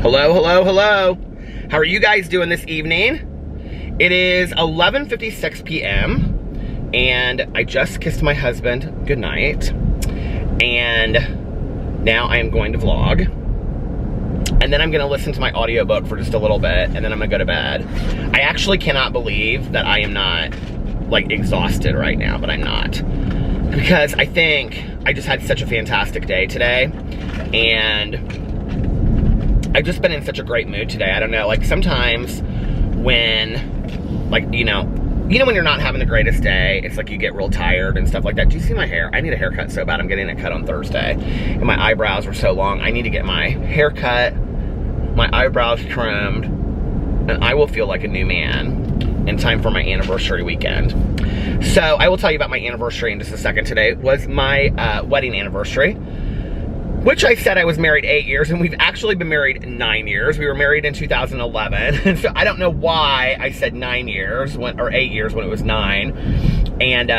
Hello, hello, hello. How are you guys doing this evening? It is 11:56 p.m. and I just kissed my husband goodnight. And now I am going to vlog. And then I'm gonna listen to my audiobook for just a little bit, and then I'm gonna go to bed. I actually cannot believe that I am not, like, exhausted right now, but I'm not. Because I think I just had such a fantastic day today, and I've just been in such a great mood today. I don't know, like, sometimes when, like, you know when you're not having the greatest day, it's like you get real tired and stuff like that. Do you see my hair? I need a haircut so bad. I'm getting it cut on Thursday. And my eyebrows were so long. I need to get my hair cut, my eyebrows trimmed, and I will feel like a new man in time for my anniversary weekend. So I will tell you about my anniversary in just a second. Today was my wedding anniversary, which I said I was married 8 years, and we've actually been married 9 years. We were married in 2011, so I don't know why I said 9 years, or 8 years when it was 9. And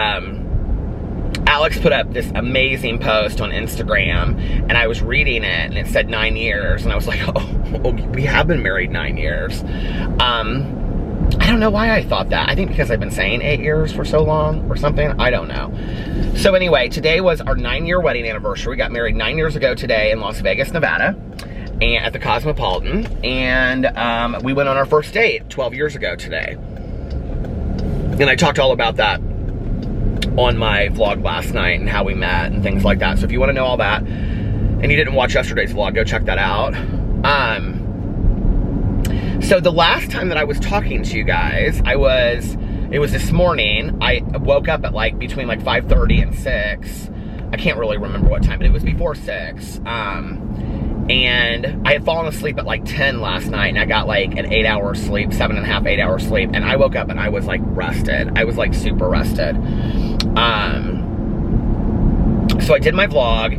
Alex put up this amazing post on Instagram, and I was reading it, and it said 9 years, and I was like, oh, we have been married 9 years. I don't know why I thought that. I think because I've been saying 8 years for so long or something. I don't know. So anyway, today was our 9-year wedding anniversary. We got married 9 years ago today in Las Vegas, Nevada, and at the Cosmopolitan. And we went on our first date 12 years ago today. And I talked all about that on my vlog last night and how we met and things like that. So if you want to know all that and you didn't watch yesterday's vlog, go check that out. So the last time that I was talking to you guys, it was this morning. I woke up at like between like 5:30 and 6. I can't really remember what time, but it was before 6. And I had fallen asleep at like 10 last night, and I got like an 8-hour sleep, 7.5, 8 hour sleep. And I woke up and I was like rested. I was like super rested. So I did my vlog,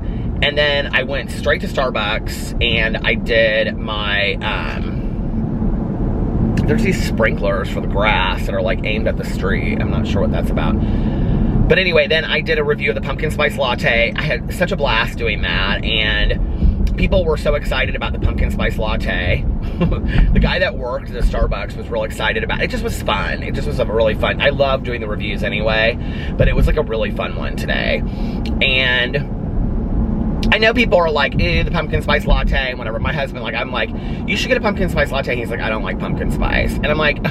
and then I went straight to Starbucks, and I did my, there's these sprinklers for the grass that are like aimed at the street. I'm not sure what that's about. But anyway, then I did a review of the pumpkin spice latte. I had such a blast doing that, and people were so excited about the pumpkin spice latte. The guy that worked at the Starbucks was real excited about it. It just was fun. It just was a really fun. I love doing the reviews anyway, but it was like a really fun one today. And I know people are like, ew, the pumpkin spice latte and whatever. My husband, like, I'm like, you should get a pumpkin spice latte. He's like, I don't like pumpkin spice. And I'm like,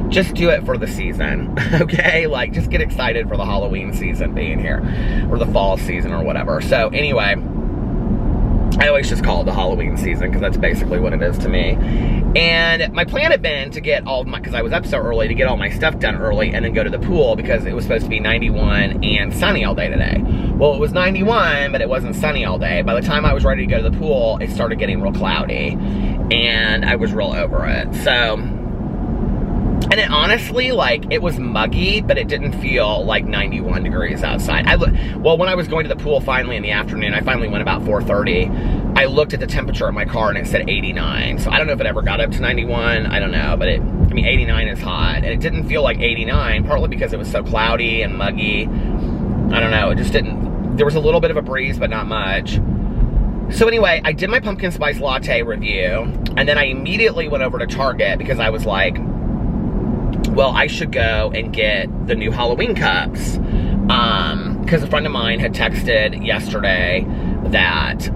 just do it for the season, okay? Like, just get excited for the Halloween season being here, or the fall season or whatever. So anyway, I always just call it the Halloween season because that's basically what it is to me. And my plan had been to get all of my, because I was up so early, to get all my stuff done early and then go to the pool because it was supposed to be 91 and sunny all day today. Well, it was 91, but it wasn't sunny all day. By the time I was ready to go to the pool, it started getting real cloudy, and I was real over it. So, and it honestly, like, it was muggy, but it didn't feel like 91 degrees outside. Well, when I was going to the pool finally in the afternoon, I finally went about 4:30. I looked at the temperature in my car and it said 89. So I don't know if it ever got up to 91. I don't know, but 89 is hot. And it didn't feel like 89, partly because it was so cloudy and muggy. I don't know, it just didn't, there was a little bit of a breeze, but not much. So anyway, I did my pumpkin spice latte review, and then I immediately went over to Target because I was like, well, I should go and get the new Halloween cups. Because a friend of mine had texted yesterday that,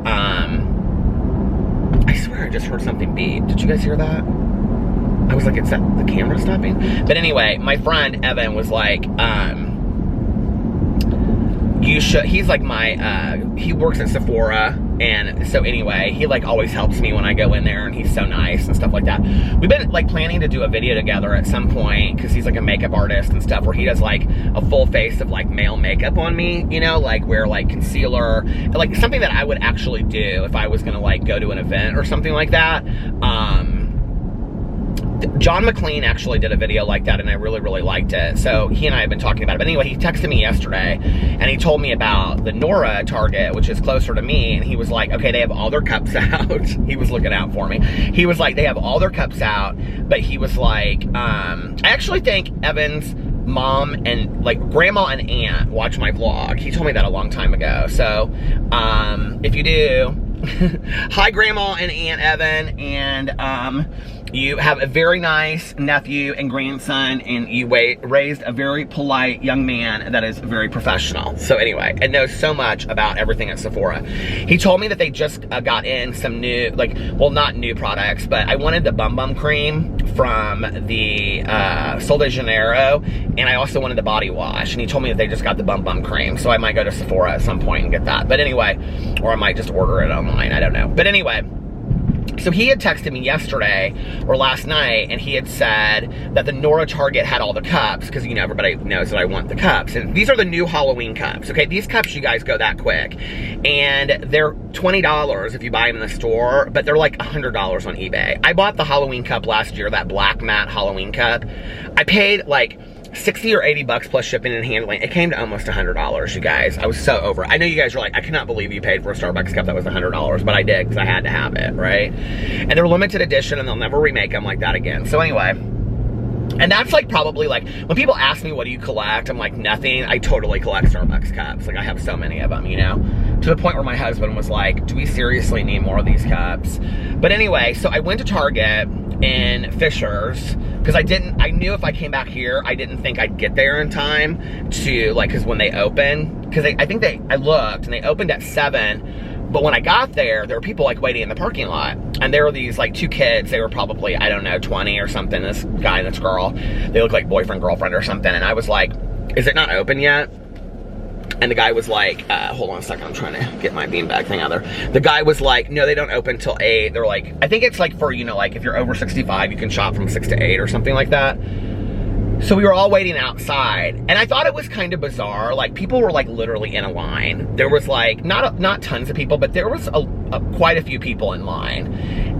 I swear I just heard something beep. Did you guys hear that? I was like, is that the camera stopping? But anyway, my friend Evan was like, you should, he's like my, he works at Sephora, and so anyway, he like always helps me when I go in there, and he's so nice and stuff like that. We've been like planning to do a video together at some point, because he's like a makeup artist and stuff, where he does like a full face of like male makeup on me, you know, like wear like concealer, like something that I would actually do if I was gonna like go to an event or something like that. John McLean actually did a video like that, and I really, really liked it. So he and I have been talking about it. But anyway, he texted me yesterday, and he told me about the Nora Target, which is closer to me. And he was like, okay, they have all their cups out. He was looking out for me. He was like, they have all their cups out. But he was like, I actually think Evan's mom and like grandma and aunt watch my vlog. He told me that a long time ago. So if you do, hi Grandma and Aunt Evan, and you have a very nice nephew and grandson, and you raised a very polite young man that is very professional. So anyway, and knows so much about everything at Sephora. He told me that they just got in some new, like, well, not new products, but I wanted the Bum Bum Cream from the Sol de Janeiro, and I also wanted the body wash, and he told me that they just got the Bum Bum Cream, so I might go to Sephora at some point and get that. But anyway, or I might just order it online, I don't know. But anyway, so he had texted me yesterday or last night, and he had said that the Nora Target had all the cups, because, you know, everybody knows that I want the cups. And these are the new Halloween cups, okay? These cups, you guys, go that quick. And they're $20 if you buy them in the store, but they're like $100 on eBay. I bought the Halloween cup last year, that black matte Halloween cup. I paid like 60 or 80 bucks plus shipping and handling. It came to almost $100, you guys. I was so over it. I know you guys are like, I cannot believe you paid for a Starbucks cup that was $100, but I did, because I had to have it, right? And they're limited edition, and they'll never remake them like that again. So anyway, and that's like probably like, when people ask me, what do you collect? I'm like, nothing. I totally collect Starbucks cups. Like, I have so many of them, you know? To the point where my husband was like, do we seriously need more of these cups? But anyway, so I went to Target in Fishers, because I knew if I came back here, I didn't think I'd get there in time to, like, because when they open, because I looked, and they opened at 7, but when I got there were people, like, waiting in the parking lot, and there were these, like, 2 kids. They were probably, I don't know, 20 or something, this guy and this girl. They look like boyfriend, girlfriend or something, and I was like, is it not open yet? And the guy was like, hold on a second, I'm trying to get my beanbag thing out there. The guy was like, no, they don't open till 8. They're like, I think it's like for, you know, like if you're over 65, you can shop from 6 to 8 or something like that. So we were all waiting outside, and I thought it was kind of bizarre. Like, people were like literally in a line. There was like, not tons of people, but there was quite a few people in line.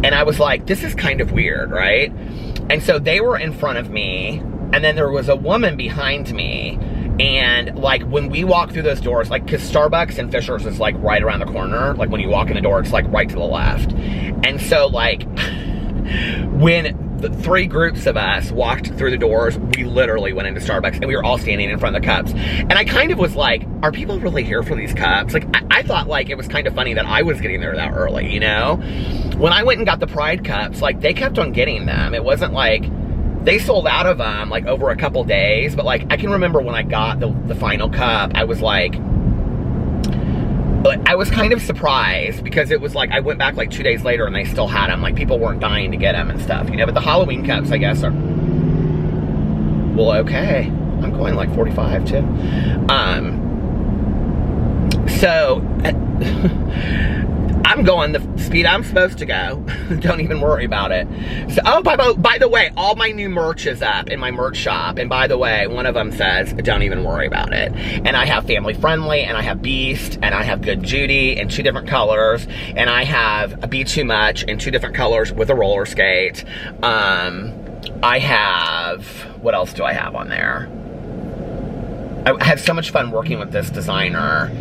And I was like, this is kind of weird, right? And so they were in front of me, and then there was a woman behind me. And like, when we walk through those doors, like, because Starbucks and Fishers is like right around the corner, like when you walk in the door, it's like right to the left. And so like, when the 3 groups of us walked through the doors, we literally went into Starbucks, and we were all standing in front of the cups. And I kind of was like, are people really here for these cups? Like, I thought like it was kind of funny that I was getting there that early, you know? When I went and got the Pride cups, like, they kept on getting them. It wasn't like they sold out of them like over a couple days, but like, I can remember when I got the final cup, I was like, I was kind of surprised, because it was like, I went back like 2 days later and they still had them. Like, people weren't dying to get them and stuff, you know? But the Halloween cups, I guess, are, well, okay. I'm going like 45 too. So, I'm going the speed I'm supposed to go. Don't even worry about it. So, oh, by the way, all my new merch is up in my merch shop. And by the way, one of them says, don't even worry about it. And I have Family Friendly, and I have Beast, and I have Good Judy in 2 different colors. And I have a Be Too Much in 2 different colors with a roller skate. I have, what else do I have on there? I had so much fun working with this designer,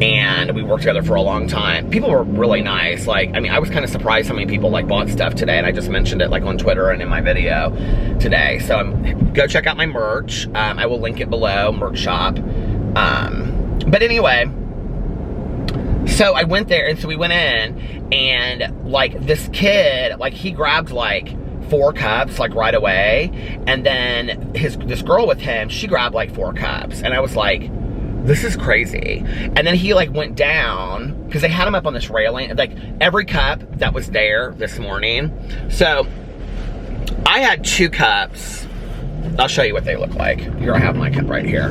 and we worked together for a long time. People were really nice. Like, I mean, I was kind of surprised how many people like bought stuff today, and I just mentioned it like on Twitter and in my video today. So go check out my merch. I will link it below, merch shop. But anyway, so I went there, and so we went in, and like this kid, like he grabbed like 4 cups like right away, and then this girl with him, she grabbed like 4 cups, and I was like, this is crazy. And then he like went down, because they had him up on this railing, like every cup that was there this morning. So I had 2 cups. I'll show you what they look like. Here, I have my cup right here.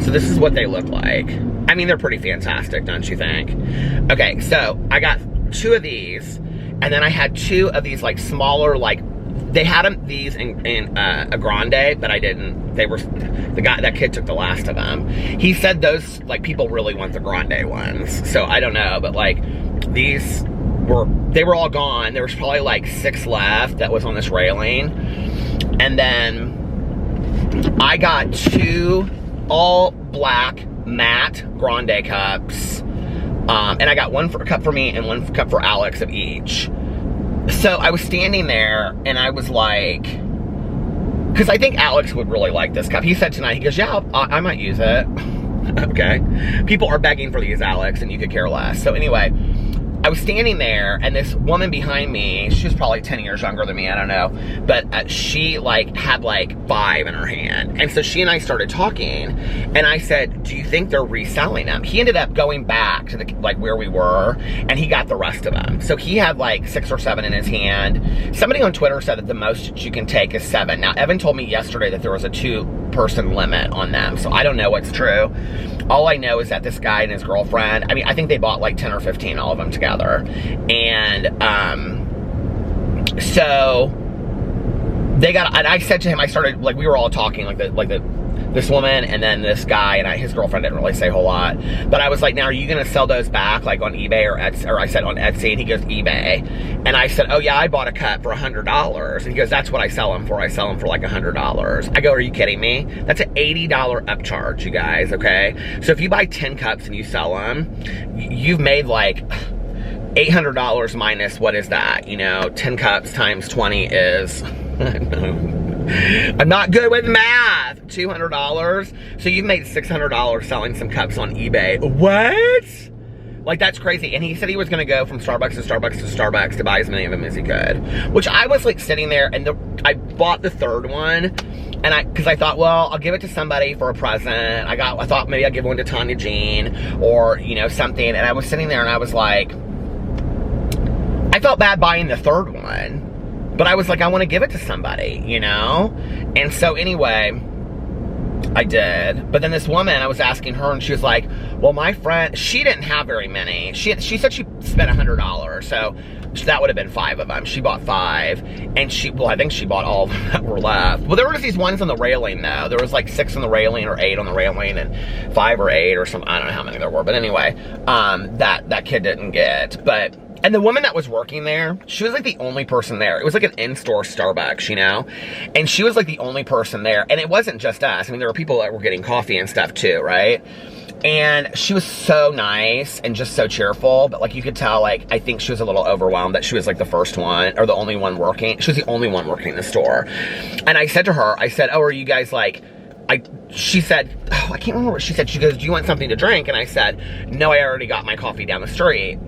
So this is what they look like. I mean, they're pretty fantastic, don't you think? Okay, so I got 2 of these, and then I had 2 of these like smaller, like, they had them, these in a grande, but I didn't. They were, that kid took the last of them. He said those, like, people really want the grande ones. So I don't know, but like, these they were all gone. There was probably like 6 left that was on this railing. And then I got 2 all black matte grande cups. And I got 1 cup for me and 1 cup for Alex of each. So I was standing there, and I was like, because I think Alex would really like this cup. He said tonight, he goes, yeah, I might use it. Okay. People are begging for these, Alex, and you could care less. So anyway, I was standing there, and this woman behind me, she was probably 10 years younger than me, I don't know, but she, like, had, like, 5 in her hand, and so she and I started talking, and I said, do you think they're reselling them? He ended up going back to, like, where we were, and he got the rest of them. So he had, like, 6 or 7 in his hand. Somebody on Twitter said that the most you can take is 7. Now, Evan told me yesterday that there was a 2-person limit on them, so I don't know what's true. All I know is that this guy and his girlfriend, I mean, I think they bought like 10 or 15, all of them together. And so they got, and I said to him, I started, like, we were all talking, this woman and then this guy, and his girlfriend didn't really say a whole lot. But I was like, now are you going to sell those back, like, on eBay or Etsy? Or I said on Etsy, and he goes, eBay. And I said, oh yeah, I bought a cup for $100. And he goes, that's what I sell them for. I sell them for like $100. I go, are you kidding me? That's an $80 upcharge, you guys, okay? So if you buy 10 cups and you sell them, you've made like $800 minus, what is that? You know, 10 cups times 20 is, I'm not good with math. $200. So you've made $600 selling some cups on eBay. What? Like, that's crazy. And he said he was going to go from Starbucks to Starbucks to Starbucks to buy as many of them as he could. Which I was, like, sitting there, and I bought the 3rd one. And because I thought, well, I'll give it to somebody for a present. I thought maybe I'd give one to Tanya Jean or, you know, something. And I was sitting there and I was like, I felt bad buying the 3rd one. But I was like, I want to give it to somebody, you know? And so anyway, I did. But then this woman, I was asking her, and she was like, well, my friend, she didn't have very many. She said she spent $100, so that would have been 5 of them. She bought 5, and I think she bought all of them that were left. Well, there were these ones on the railing, though. There was like 6 on the railing or 8 on the railing, and 5 or 8 or something. I don't know how many there were. But anyway, that kid didn't get. And the woman that was working there, she was like the only person there. It was like an in-store Starbucks, you know? And she was like the only person there. And it wasn't just us. I mean, there were people that were getting coffee and stuff too, right? And she was so nice and just so cheerful. But like, you could tell, like, I think she was a little overwhelmed that she was like the first one or the only one working. She was the only one working in the store. And I said to her, I said, oh, are you guys like, she said, oh, I can't remember what she said. She goes, do you want something to drink? And I said, no, I already got my coffee down the street.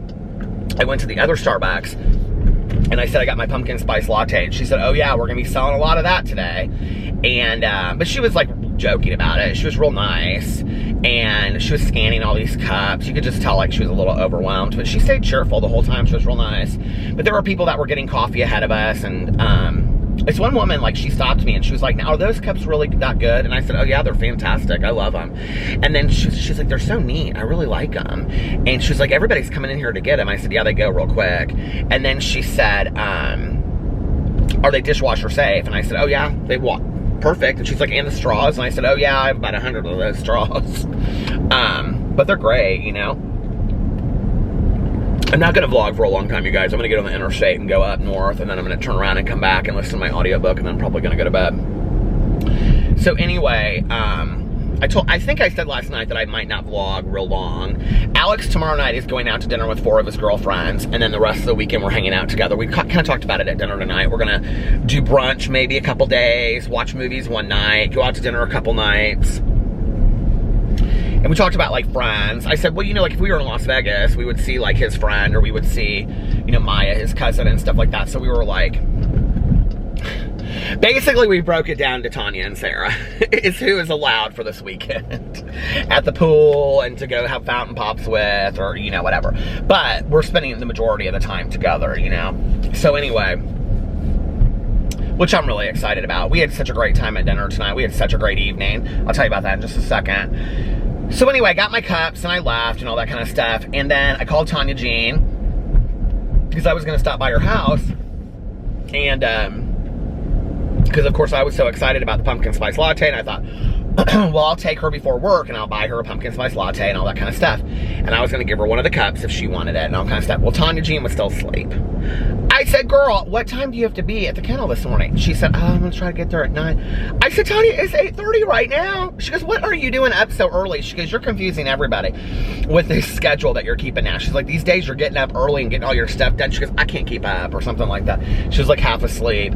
I went to the other Starbucks, and I said I got my pumpkin spice latte, and she said, oh yeah, we're gonna be selling a lot of that today. And but she was like joking about it. She was real nice, and she was scanning all these cups. You could just tell, like, she was a little overwhelmed, but she stayed cheerful the whole time. She was real nice. But there were people that were getting coffee ahead of us, and this one woman, like, she stopped me and she was like, now, are those cups really that good? And I said, oh yeah, they're fantastic. I love them. And then she's like, they're so neat. I really like them. And she's like, everybody's coming in here to get them. I said, yeah, they go real quick. And then she said, are they dishwasher safe? And I said, oh yeah, they walk perfect. And she's like, and the straws? And I said, oh yeah, I have about 100 of those straws. But they're great, you know? I'm not going to vlog for a long time, you guys. I'm going to get on the interstate and go up north, and then I'm going to turn around and come back and listen to my audiobook, and then I'm probably going to go to bed. So anyway, I think I said last night that I might not vlog real long. Alex tomorrow night is going out to dinner with 4 of his girlfriends, and then the rest of the weekend we're hanging out together. We kind of talked about it at dinner tonight. We're going to do brunch maybe a couple days, watch movies one night, go out to dinner a couple nights. And we talked about, like, friends. I said, well, you know, like, if we were in Las Vegas, we would see, like, his friend, or we would see, you know, Maya, his cousin, and stuff like that. So we were, like, basically, we broke it down to Tanya and Sarah is who is allowed for this weekend at the pool and to go have fountain pops with, or, you know, whatever. But we're spending the majority of the time together, you know. So anyway, which I'm really excited about. We had such a great time at dinner tonight. We had such a great evening. I'll tell you about that in just a second. So anyway, I got my cups and I left and all that kind of stuff. And then I called Tanya Jean because I was going to stop by her house. And because, of course, I was so excited about the pumpkin spice latte. And I thought, well, I'll take her before work and I'll buy her a pumpkin spice latte and all that kind of stuff. And I was going to give her one of the cups if she wanted it and all kind of stuff. Well, Tanya Jean was still asleep. I said, girl, what time do you have to be at the kennel this morning? She said, oh, I'm going to try to get there at 9. I said, Tanya, it's 8:30 right now. She goes, what are you doing up so early? She goes, you're confusing everybody with this schedule that you're keeping now. She's like, these days you're getting up early and getting all your stuff done. She goes, I can't keep up, or something like that. She was like half asleep.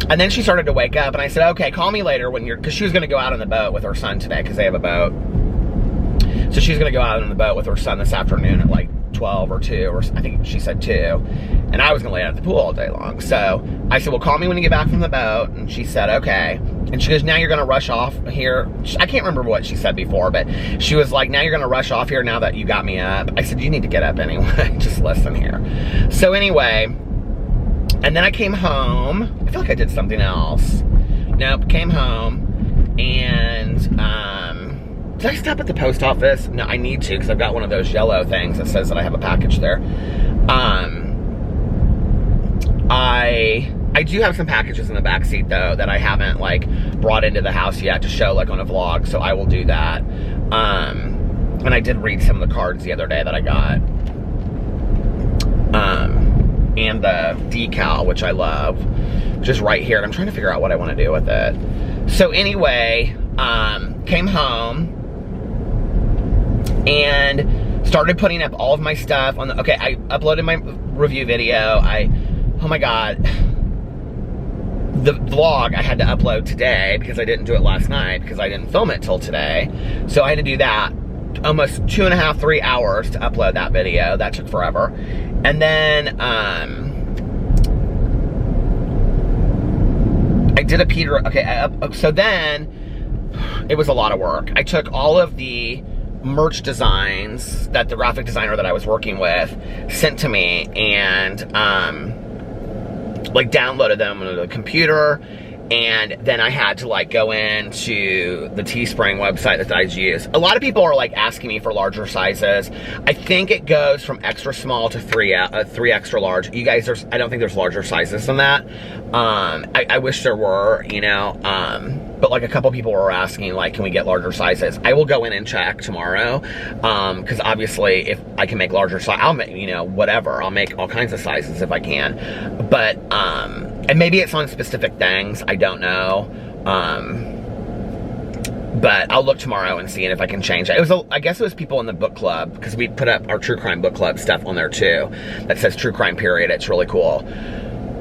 And then she started to wake up, and I said, okay, call me later when you're, because she was going to go out on the boat with her son today, because they have a boat. So she's going to go out on the boat with her son this afternoon at like 12 or 2, or I think she said 2, and I was gonna lay out at the pool all day long. So I said, well, call me when you get back from the boat, and she said, okay. And she goes, now you're gonna rush off here. I can't remember what she said before, but she was like, now you're gonna rush off here now that you got me up. I said, you need to get up anyway, just listen here. So anyway, and then I came home. I feel like I did something else. Nope, came home, and did I stop at the post office? No, I need to, because I've got one of those yellow things that says that I have a package there. I do have some packages in the back seat though that I haven't like brought into the house yet to show like on a vlog, so I will do that. And I did read some of the cards the other day that I got. And the decal, which I love, just right here. And I'm trying to figure out what I want to do with it. So anyway, came home and started putting up all of my stuff on the, okay, I uploaded my review video. Oh my God. The vlog I had to upload today because I didn't do it last night because I didn't film it till today. So I had to do that. Almost 2.5, 3 hours to upload that video. That took forever. And then, I did a Peter, okay, so then it was a lot of work. I took all of the merch designs that the graphic designer that I was working with sent to me, and like downloaded them on the computer, and then I had to like go into the Teespring website that I use. A lot of people are like asking me for larger sizes. I think it goes from extra small to 3 extra large. You guys, I don't think there's larger sizes than that. I wish there were, you know, but like a couple people were asking, like, can we get larger sizes? I will go in and check tomorrow, because obviously if I can make larger size, I'll make, you know, whatever. I'll make all kinds of sizes if I can. But, and maybe it's on specific things, I don't know. But I'll look tomorrow and see if I can change it. It was, I guess it was people in the book club, because we put up our true crime book club stuff on there too. That says true crime period. It's really cool.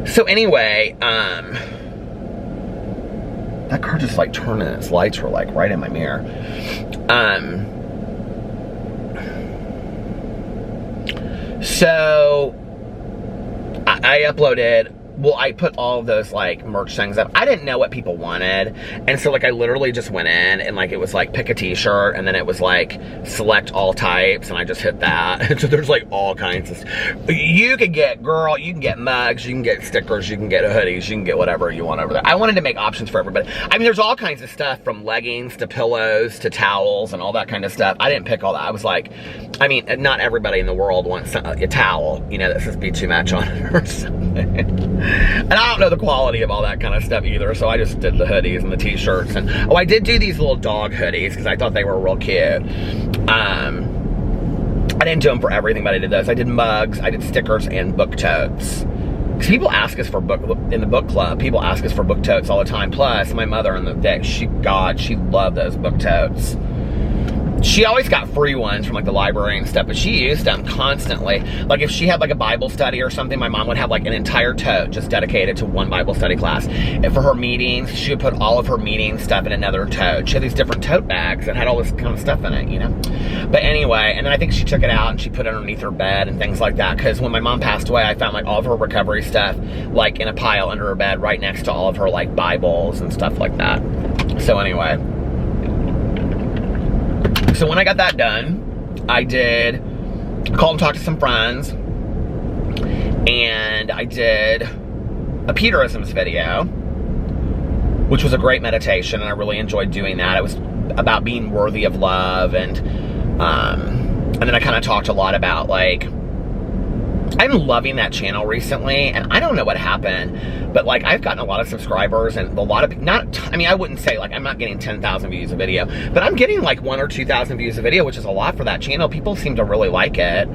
So anyway, that car just like turned and its lights were like right in my mirror. So I uploaded, well, I put all of those like merch things up. I didn't know what people wanted, and so like I literally just went in and like it was like pick a t-shirt, and then it was like select all types, and I just hit that. And so there's like all kinds of, you can get, girl, you can get mugs, you can get stickers, you can get hoodies, you can get whatever you want over there. I wanted to make options for everybody. I mean, there's all kinds of stuff, from leggings to pillows to towels and all that kind of stuff. I didn't pick all that. I was like, I mean, not everybody in the world wants a towel, you know, that says be too much on it or something. And I don't know the quality of all that kind of stuff either, so I just did the hoodies and the t-shirts. And oh, I did do these little dog hoodies because I thought they were real cute. I didn't do them for everything, but I did those. I did mugs, I did stickers, and book totes. Because people ask us for in the book club, people ask us for book totes all the time. Plus, my mother in the day, she loved those book totes. She always got free ones from like the library and stuff, but she used them constantly. Like if she had like a Bible study or something, my mom would have like an entire tote just dedicated to one Bible study class. And for her meetings, she would put all of her meeting stuff in another tote. She had these different tote bags that had all this kind of stuff in it, you know? But anyway, and then I think she took it out and she put it underneath her bed and things like that. Because when my mom passed away, I found like all of her recovery stuff like in a pile under her bed right next to all of her like Bibles and stuff like that. So anyway. So when I got that done, I did call and talk to some friends, and I did a Peterisms video, which was a great meditation, and I really enjoyed doing that. It was about being worthy of love, and then I kind of talked a lot about like, I'm loving that channel recently, and I don't know what happened, but like I've gotten a lot of subscribers and a lot of, I mean, I wouldn't say like I'm not getting 10,000 views a video, but I'm getting like 1,000 or 2,000 views a video, which is a lot for that channel. People seem to really like it.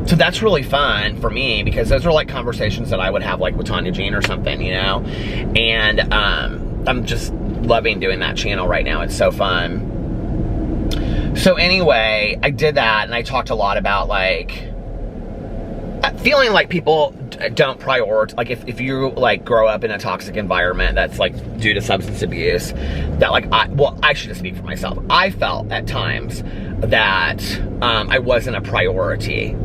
So that's really fun for me, because those are like conversations that I would have like with Tanya Jean or something, you know? And I'm just loving doing that channel right now. It's so fun. So anyway, I did that, and I talked a lot about like, feeling like people don't prioritize, like if you like grow up in a toxic environment that's like due to substance abuse, that like I should just speak for myself. I felt at times that I wasn't a priority.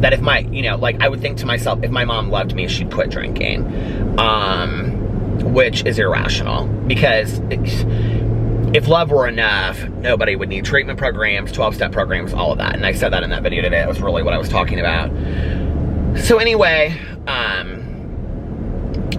That if my, you know, like I would think to myself, if my mom loved me, she'd quit drinking, which is irrational, because if love were enough, nobody would need treatment programs, 12-step programs, all of that. And I said that in that video today. That was really what I was talking about. So anyway,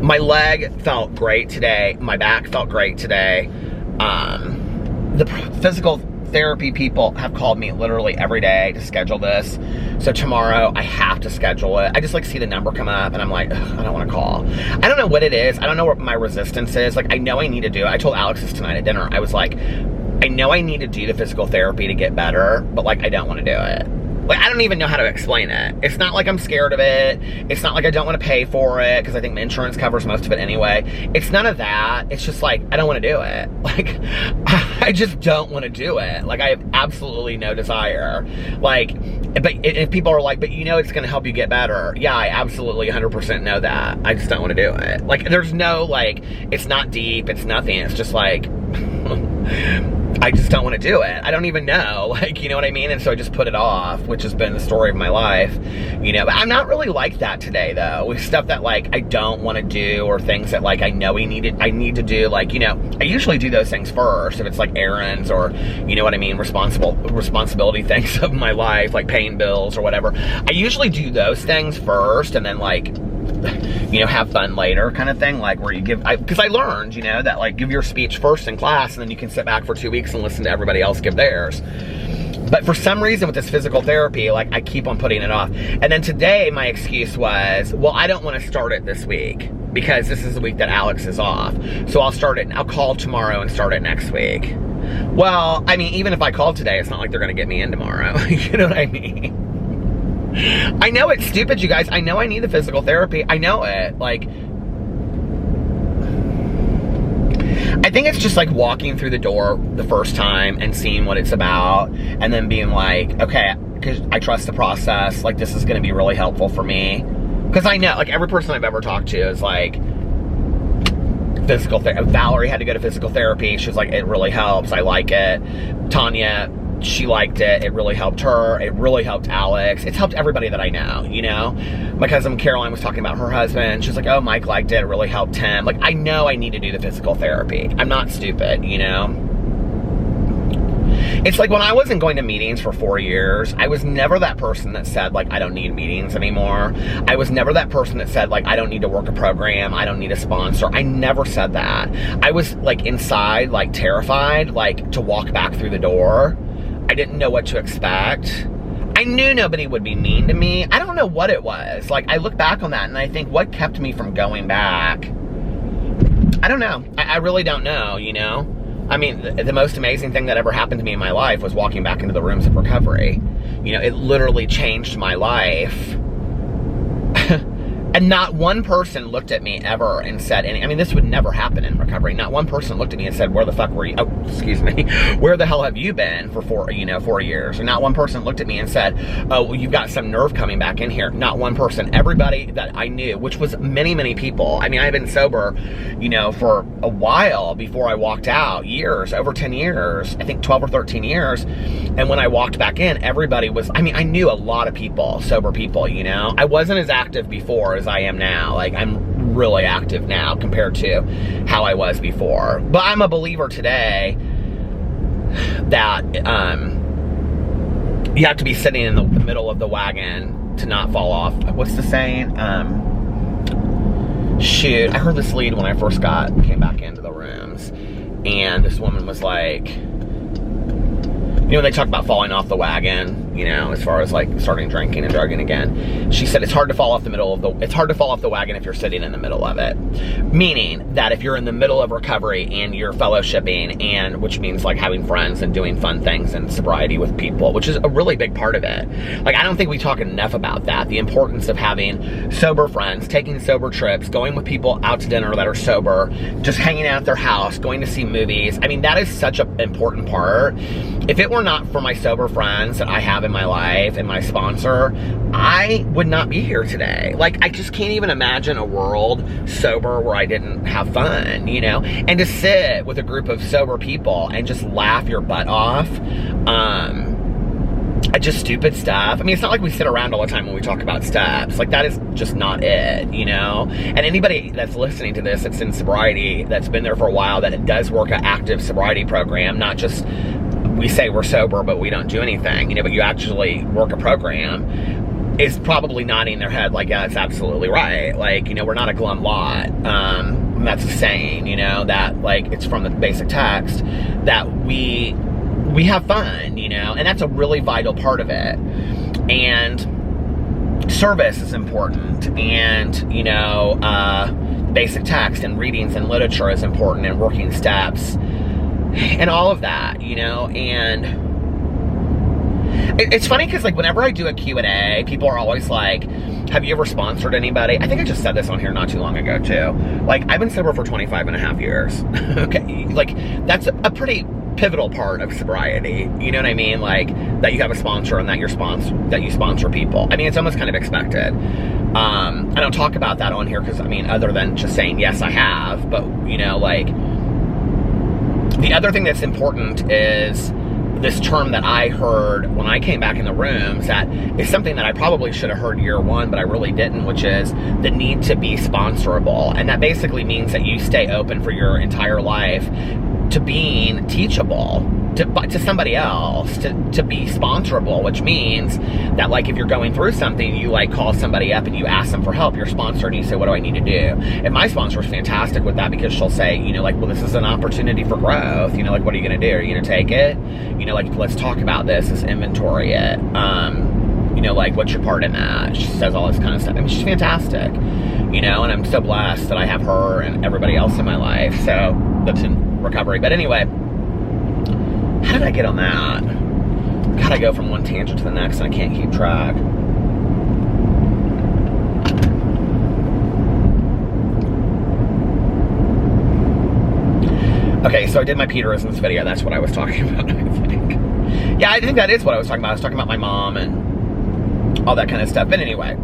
my leg felt great today. My back felt great today. The physical therapy people have called me literally every day to schedule this. So tomorrow I have to schedule it. I just like see the number come up and I'm like, I don't want to call. I don't know what it is. I don't know what my resistance is. Like, I know I need to do it. I told Alex this tonight at dinner. I was like, I know I need to do the physical therapy to get better, but like, I don't want to do it. Like, I don't even know how to explain it. It's not like I'm scared of it. It's not like I don't want to pay for it, because I think my insurance covers most of it anyway. It's none of that. It's just like, I don't want to do it. Like, I just don't want to do it. Like, I have absolutely no desire. Like, but if people are like, but you know it's going to help you get better. Yeah, I absolutely 100% know that. I just don't want to do it. Like, there's no, like, it's not deep. It's nothing. It's just like... I just don't want to do it. I don't even know, like, you know what I mean? And so I just put it off, which has been the story of my life, you know. But I'm not really like that today, though, with stuff that, like, I don't want to do, or things that, like, I know I need to do. Like, you know, I usually do those things first, if it's, like, errands or, you know what I mean, responsibility things of my life, like paying bills or whatever. I usually do those things first, and then, like, you know, have fun later kind of thing, like where you give, because I learned, you know, that like give your speech first in class, and then you can sit back for 2 weeks and listen to everybody else give theirs. But for some reason with this physical therapy, like I keep on putting it off. And then today my excuse was, well, I don't want to start it this week because this is the week that Alex is off. So I'll start it, and I'll call tomorrow and start it next week. Well, I mean, even if I called today, it's not like they're going to get me in tomorrow. You know what I mean? I know it's stupid, you guys. I know I need the physical therapy. I know it. Like, I think it's just like walking through the door the first time and seeing what it's about, and then being like, okay, because I trust the process. Like, this is going to be really helpful for me. Because I know, like, every person I've ever talked to is like, physical therapy. Valerie had to go to physical therapy. She was like, it really helps. I like it. Tanya, she liked it. It really helped her. It really helped Alex. It's helped everybody that I know, you know? My cousin Caroline was talking about her husband. She was like, oh, Mike liked it. It really helped him. Like, I know I need to do the physical therapy. I'm not stupid, you know? It's like when I wasn't going to meetings for 4 years, I was never that person that said, like, I don't need meetings anymore. I was never that person that said, like, I don't need to work a program. I don't need a sponsor. I never said that. I was, like, inside, like, terrified, like, to walk back through the door. I didn't know what to expect. I knew nobody would be mean to me. I don't know what it was. Like, I look back on that and I think, what kept me from going back? I don't know. I really don't know, you know? I mean, the most amazing thing that ever happened to me in my life was walking back into the rooms of recovery. You know, it literally changed my life. And not one person looked at me ever and said, I mean, this would never happen in recovery. Not one person looked at me and said, where the fuck were you? Oh, excuse me. Where the hell have you been for 4 years? And not one person looked at me and said, oh, well, you've got some nerve coming back in here. Not one person. Everybody that I knew, which was many, many people. I mean, I've been sober, you know, for a while before I walked out. Years, over 10 years. I think 12 or 13 years. And when I walked back in, everybody was, I mean, I knew a lot of people, sober people, you know? I wasn't as active before as I am now. Like, I'm really active now compared to how I was before. But I'm a believer today that you have to be sitting in the middle of the wagon to not fall off. What's the saying? Shoot, I heard this lead when I first came back into the rooms, and this woman was like, you know, when they talk about falling off the wagon, you know, as far as like starting drinking and drugging again, she said it's hard to fall off the wagon if you're sitting in the middle of it. Meaning that if you're in the middle of recovery and you're fellowshipping, and which means like having friends and doing fun things and sobriety with people, which is a really big part of it. Like, I don't think we talk enough about that. The importance of having sober friends, taking sober trips, going with people out to dinner that are sober, just hanging out at their house, going to see movies. I mean, that is such an important part. If it were not for my sober friends that I have in my life and my sponsor, I would not be here today. Like, I just can't even imagine a world sober where I didn't have fun, you know? And to sit with a group of sober people and just laugh your butt off, at just stupid stuff. I mean, it's not like we sit around all the time when we talk about steps. Like, that is just not it, you know? And anybody that's listening to this that's in sobriety, that's been there for a while, that it does work an active sobriety program, not just we say we're sober but we don't do anything, you know, but you actually work a program, is probably nodding their head like, yeah, that's absolutely right. Like, you know, we're not a glum lot. And that's a saying, you know, that, like, it's from the basic text, that we have fun, you know, and that's a really vital part of it. And service is important, and, you know, basic text and readings and literature is important, and working steps and all of that, you know. And it's funny because, like, whenever I do a Q&A, people are always like, have you ever sponsored anybody? I think I just said this on here not too long ago too. Like, I've been sober for 25 and a half years. Okay, like, that's a pretty pivotal part of sobriety, you know what I mean? Like, that you have a sponsor and that you sponsor people. I mean, it's almost kind of expected. I don't talk about that on here because, I mean, other than just saying, yes, I have, but, you know, like, the other thing that's important is this term that I heard when I came back in the rooms, that is something that I probably should have heard year one, but I really didn't, which is the need to be sponsorable. And that basically means that you stay open for your entire life to being teachable to somebody else, to be sponsorable, which means that, like, if you're going through something, you, like, call somebody up and you ask them for help, your sponsor, and you say, what do I need to do? And my sponsor is fantastic with that, because she'll say, you know, like, well, this is an opportunity for growth, you know, like, what are you going to do? Are you going to take it? You know, like, let's talk about this, let's inventory it. You know, like, what's your part in that? She says all this kind of stuff. I mean, she's fantastic, you know, and I'm so blessed that I have her and everybody else in my life, so that's in recovery. But anyway, how did I get on that? God, I go from one tangent to the next and I can't keep track. Okay, so I did my Peter Isms video. That's what I was talking about, I think. Yeah, I think that is what I was talking about. I was talking about my mom and all that kind of stuff. But anyway,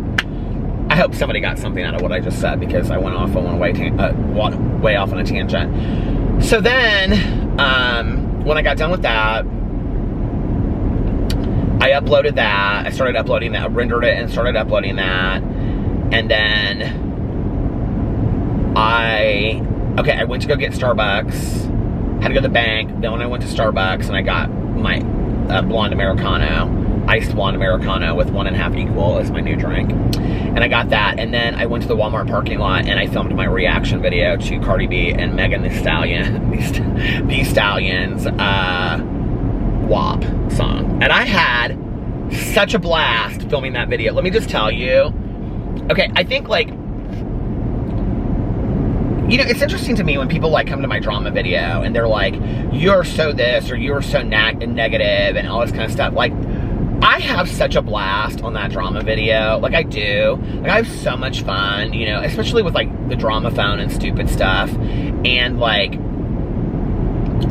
I hope somebody got something out of what I just said, because I went off on way off on a tangent. So then, when I got done with that, I uploaded that. I started uploading that. I rendered it and started uploading that. And then I went to go get Starbucks. Had to go to the bank. Then when I went to Starbucks and I got my blonde Americano, iced blonde Americano with 1.5 equal as my new drink. And I got that. And then I went to the Walmart parking lot and I filmed my reaction video to Cardi B and Megan Thee Stallion's WAP song. And I had such a blast filming that video. Let me just tell you. Okay, I think, like, you know, it's interesting to me when people, like, come to my drama video and they're like, you're so this or you're so negative and all this kind of stuff. Like, I have such a blast on that drama video. Like, I do. Like, I have so much fun, you know, especially with, like, the drama phone and stupid stuff. And, like,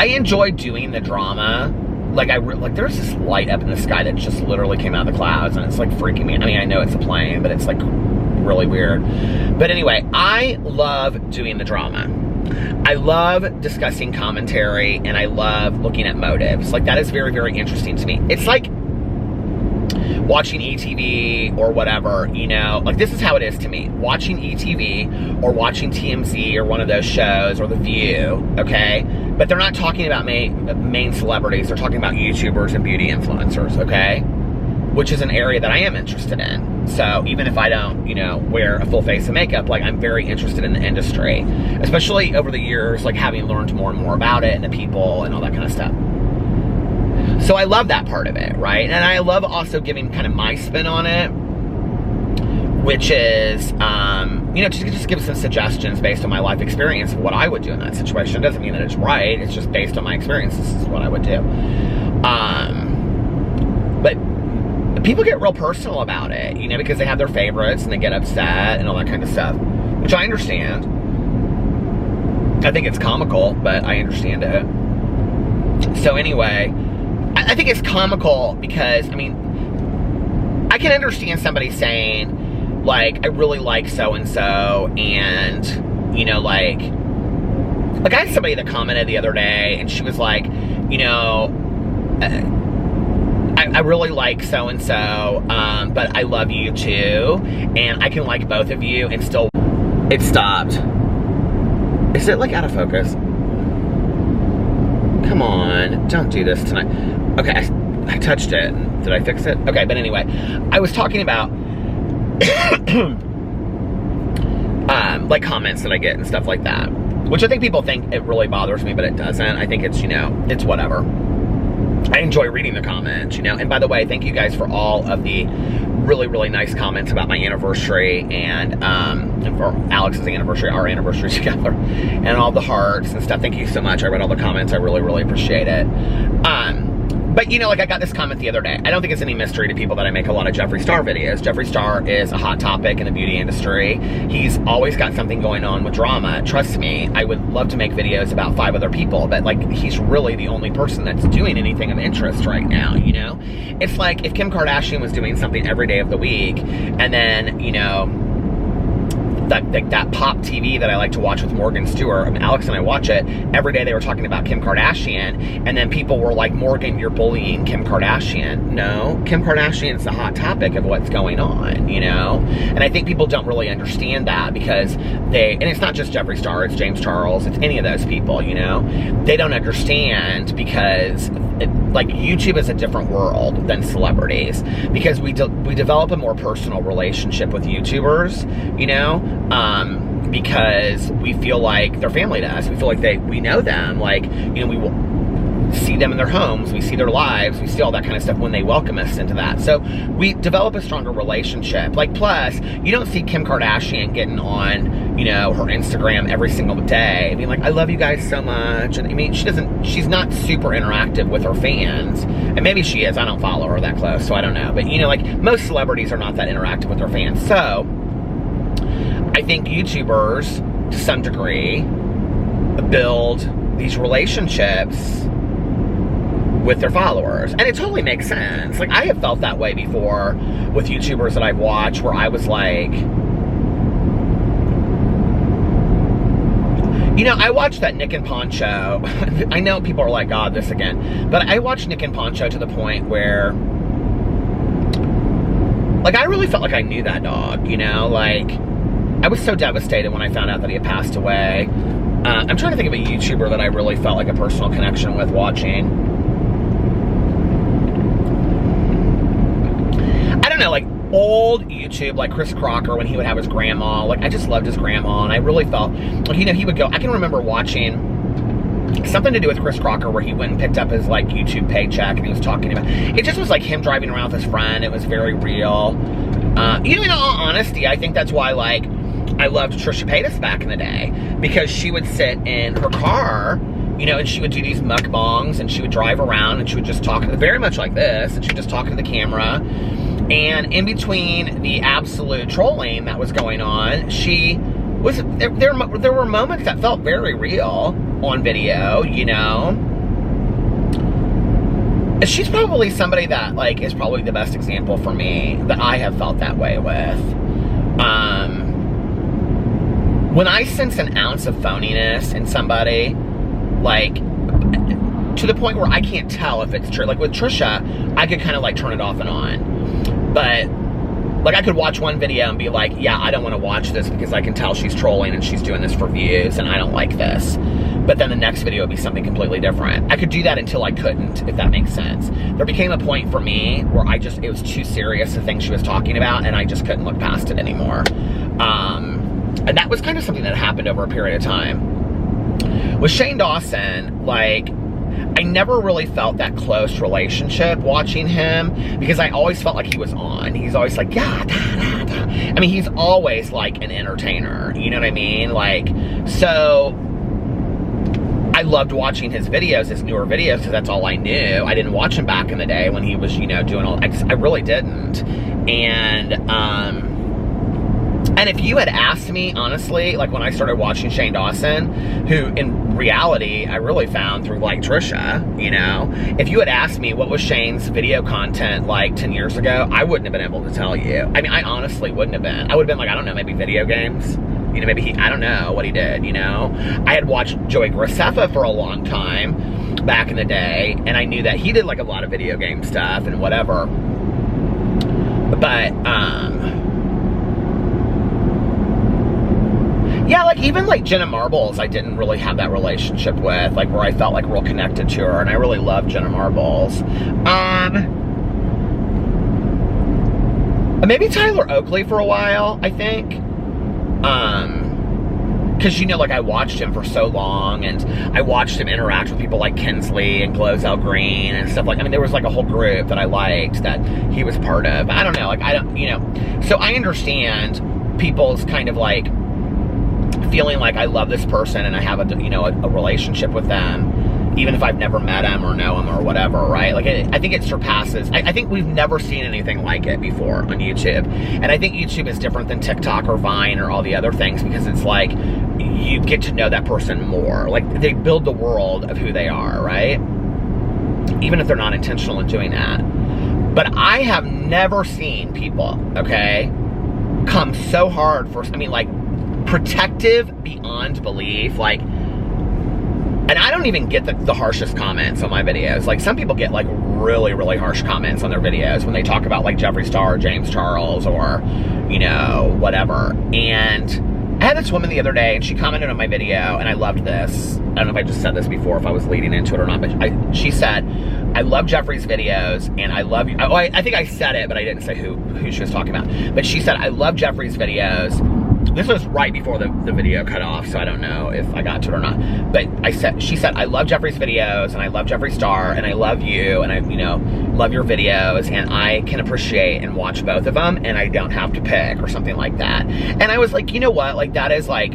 I enjoy doing the drama. Like, there's this light up in the sky that just literally came out of the clouds, and it's, like, freaking me. I mean, I know it's a plane, but it's, like, really weird. But anyway, I love doing the drama. I love discussing commentary, and I love looking at motives. Like, that is very, very interesting to me. It's like watching ETV or whatever, you know, like, this is how it is to me. Watching ETV or watching TMZ or one of those shows or The View, okay? But they're not talking about main celebrities. They're talking about YouTubers and beauty influencers, okay? Which is an area that I am interested in. So even if I don't, you know, wear a full face of makeup, like, I'm very interested in the industry, especially over the years, like, having learned more and more about it and the people and all that kind of stuff. So I love that part of it, right? And I love also giving kind of my spin on it, which is, you know, just give some suggestions based on my life experience of what I would do in that situation. It doesn't mean that it's right. It's just based on my experience. This is what I would do. But people get real personal about it, you know, because they have their favorites and they get upset and all that kind of stuff, which I understand. I think it's comical, but I understand it. So anyway, I think it's comical because, I mean, I can understand somebody saying, like, I really like so-and-so, and, you know, like I had somebody that commented the other day, and she was like, you know, I really like so-and-so, but I love you too, and I can like both of you, and still, it stopped. Is it, like, out of focus? Come on, don't do this tonight. Okay, I touched it. Did I fix it? Okay, but anyway, I was talking about, like, comments that I get and stuff like that, which I think people think it really bothers me, but it doesn't. I think it's, you know, it's whatever. I enjoy reading the comments, you know, and by the way, thank you guys for all of the really, really nice comments about my anniversary and for Alex's anniversary, our anniversary together, and all the hearts and stuff. Thank you so much. I read all the comments. I really, really appreciate it. But, you know, like, I got this comment the other day. I don't think it's any mystery to people that I make a lot of Jeffree Star videos. Jeffree Star is a hot topic in the beauty industry. He's always got something going on with drama. Trust me, I would love to make videos about 5 other people, but, like, he's really the only person that's doing anything of interest right now, you know? It's like if Kim Kardashian was doing something every day of the week, and then, you know, that pop TV that I like to watch with Morgan Stewart, I mean, Alex and I watch it, every day they were talking about Kim Kardashian, and then people were like, Morgan, you're bullying Kim Kardashian. No, Kim Kardashian's the hot topic of what's going on, you know? And I think people don't really understand that because and it's not just Jeffree Star, it's James Charles, it's any of those people, you know? They don't understand because like, YouTube is a different world than celebrities because we develop a more personal relationship with YouTubers, you know, because we feel like they're family to us. We feel like we know them. Like, you know, we will see them in their homes, we see their lives, we see all that kind of stuff when they welcome us into that. So we develop a stronger relationship. Like, plus, you don't see Kim Kardashian getting on, you know, her Instagram every single day. I mean, like, I love you guys so much. And I mean, she's not super interactive with her fans. And maybe she is, I don't follow her that close, so I don't know. But, you know, like, most celebrities are not that interactive with their fans. So, I think YouTubers, to some degree, build these relationships with their followers. And it totally makes sense. Like, I have felt that way before with YouTubers that I've watched where I was like, you know, I watched that Nick and Poncho. I know people are like, God, this again. But I watched Nick and Poncho to the point where, like, I really felt like I knew that dog, you know? Like, I was so devastated when I found out that he had passed away. I'm trying to think of a YouTuber that I really felt like a personal connection with watching. I don't know, like, old YouTube, like Chris Crocker, when he would have his grandma. Like, I just loved his grandma, and I really felt, like, you know, he would go, I can remember watching something to do with Chris Crocker where he went and picked up his, like, YouTube paycheck, and he was talking about, it just was like him driving around with his friend. It was very real. You know, in all honesty, I think that's why, like, I loved Trisha Paytas back in the day, because she would sit in her car, you know, and she would do these mukbangs, and she would drive around, and she would just talk, very much like this, and she would just talk to the camera, and in between the absolute trolling that was going on, she was, there were moments that felt very real on video, you know. She's probably somebody that, like, is probably the best example for me that I have felt that way with. When I sense an ounce of phoniness in somebody, like, to the point where I can't tell if it's true. Like, with Trisha, I could kind of, like, turn it off and on. But, like, I could watch one video and be like, yeah, I don't want to watch this because I can tell she's trolling and she's doing this for views and I don't like this. But then the next video would be something completely different. I could do that until I couldn't, if that makes sense. There became a point for me where it was too serious, the thing she was talking about, and I just couldn't look past it anymore. And that was kind of something that happened over a period of time. With Shane Dawson, like, I never really felt that close relationship watching him because I always felt like he was on. He's always like, yeah, da, da, da. I mean, he's always like an entertainer, you know what I mean? Like, so I loved watching his videos, his newer videos, because that's all I knew. I didn't watch him back in the day when he was, you know, doing all, I really didn't. And, And if you had asked me, honestly, like when I started watching Shane Dawson, who in reality I really found through like Trisha, you know, if you had asked me what was Shane's video content like 10 years ago, I wouldn't have been able to tell you. I mean, I honestly wouldn't have been. I would have been like, I don't know, maybe video games. You know, maybe I don't know what he did, you know. I had watched Joey Graceffa for a long time back in the day, and I knew that he did like a lot of video game stuff and whatever. But, yeah, like even like Jenna Marbles, I didn't really have that relationship with, like where I felt like real connected to her, and I really loved Jenna Marbles. Maybe Tyler Oakley for a while, I think. Because, you know, like I watched him for so long, and I watched him interact with people like Kinsley and Glozell Green and stuff like, I mean, there was like a whole group that I liked that he was part of. I don't know, like I don't, you know, so I understand people's kind of like feeling like I love this person and I have a, you know, a relationship with them, even if I've never met him or know him or whatever, right? Like, I think it surpasses, I think we've never seen anything like it before on YouTube. And I think YouTube is different than TikTok or Vine or all the other things, because it's like, you get to know that person more. Like, they build the world of who they are, right? Even if they're not intentional in doing that. But I have never seen people, okay, come so hard for, I mean, like, protective beyond belief, like, and I don't even get the harshest comments on my videos. Like, some people get like really, really harsh comments on their videos when they talk about like Jeffree Star or James Charles or, you know, whatever. And I had this woman the other day and she commented on my video, and I loved this. I don't know if I just said this before, if I was leading into it or not, but she said, I love Jeffree's videos and I love you. Oh, I think I said it, but I didn't say who she was talking about. But she said, I love Jeffree's videos. This was right before the video cut off, so I don't know if I got to it or not. But she said, I love Jeffree's videos, and I love Jeffree Star, and I love you, and I, you know, love your videos, and I can appreciate and watch both of them, and I don't have to pick, or something like that. And I was like, you know what, like, that is like,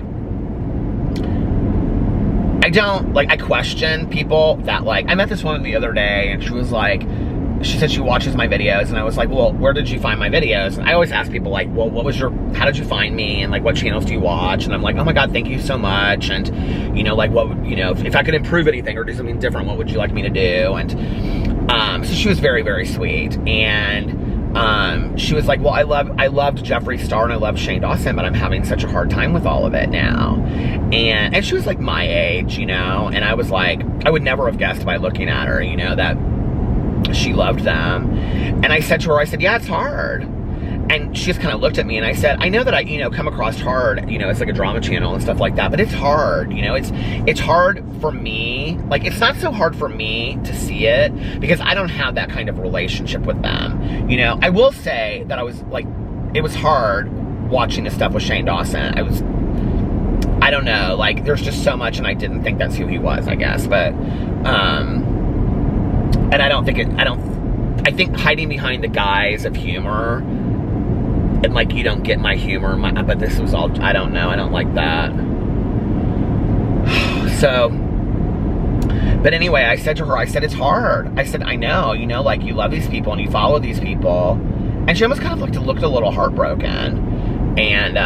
I question people that, like, I met this woman the other day, and she was like, she said she watches my videos, and I was like, well, where did you find my videos? And I always ask people, like, well, how did you find me? And like, what channels do you watch? And I'm like, oh my God, thank you so much. And, you know, like, what would, you know, if I could improve anything or do something different, what would you like me to do? And, so she was very, very sweet. And, she was like, well, I loved Jeffree Star and I loved Shane Dawson, but I'm having such a hard time with all of it now. And she was like my age, you know, and I was like, I would never have guessed by looking at her, you know, that she loved them. And I said to her, I said, yeah, it's hard. And she just kind of looked at me, and I said, I know that I, you know, come across hard, you know, it's like a drama channel and stuff like that, but it's hard, you know, it's hard for me. Like, it's not so hard for me to see it because I don't have that kind of relationship with them. You know, I will say that I was like, it was hard watching the stuff with Shane Dawson. I don't know, like, there's just so much, and I didn't think that's who he was, I guess, but, and I think hiding behind the guise of humor, and like, you don't get my humor, but this was all, I don't know, I don't like that. So, but anyway, I said to her, I said, it's hard. I said, I know, you know, like, you love these people and you follow these people. And she almost kind of looked a little heartbroken. And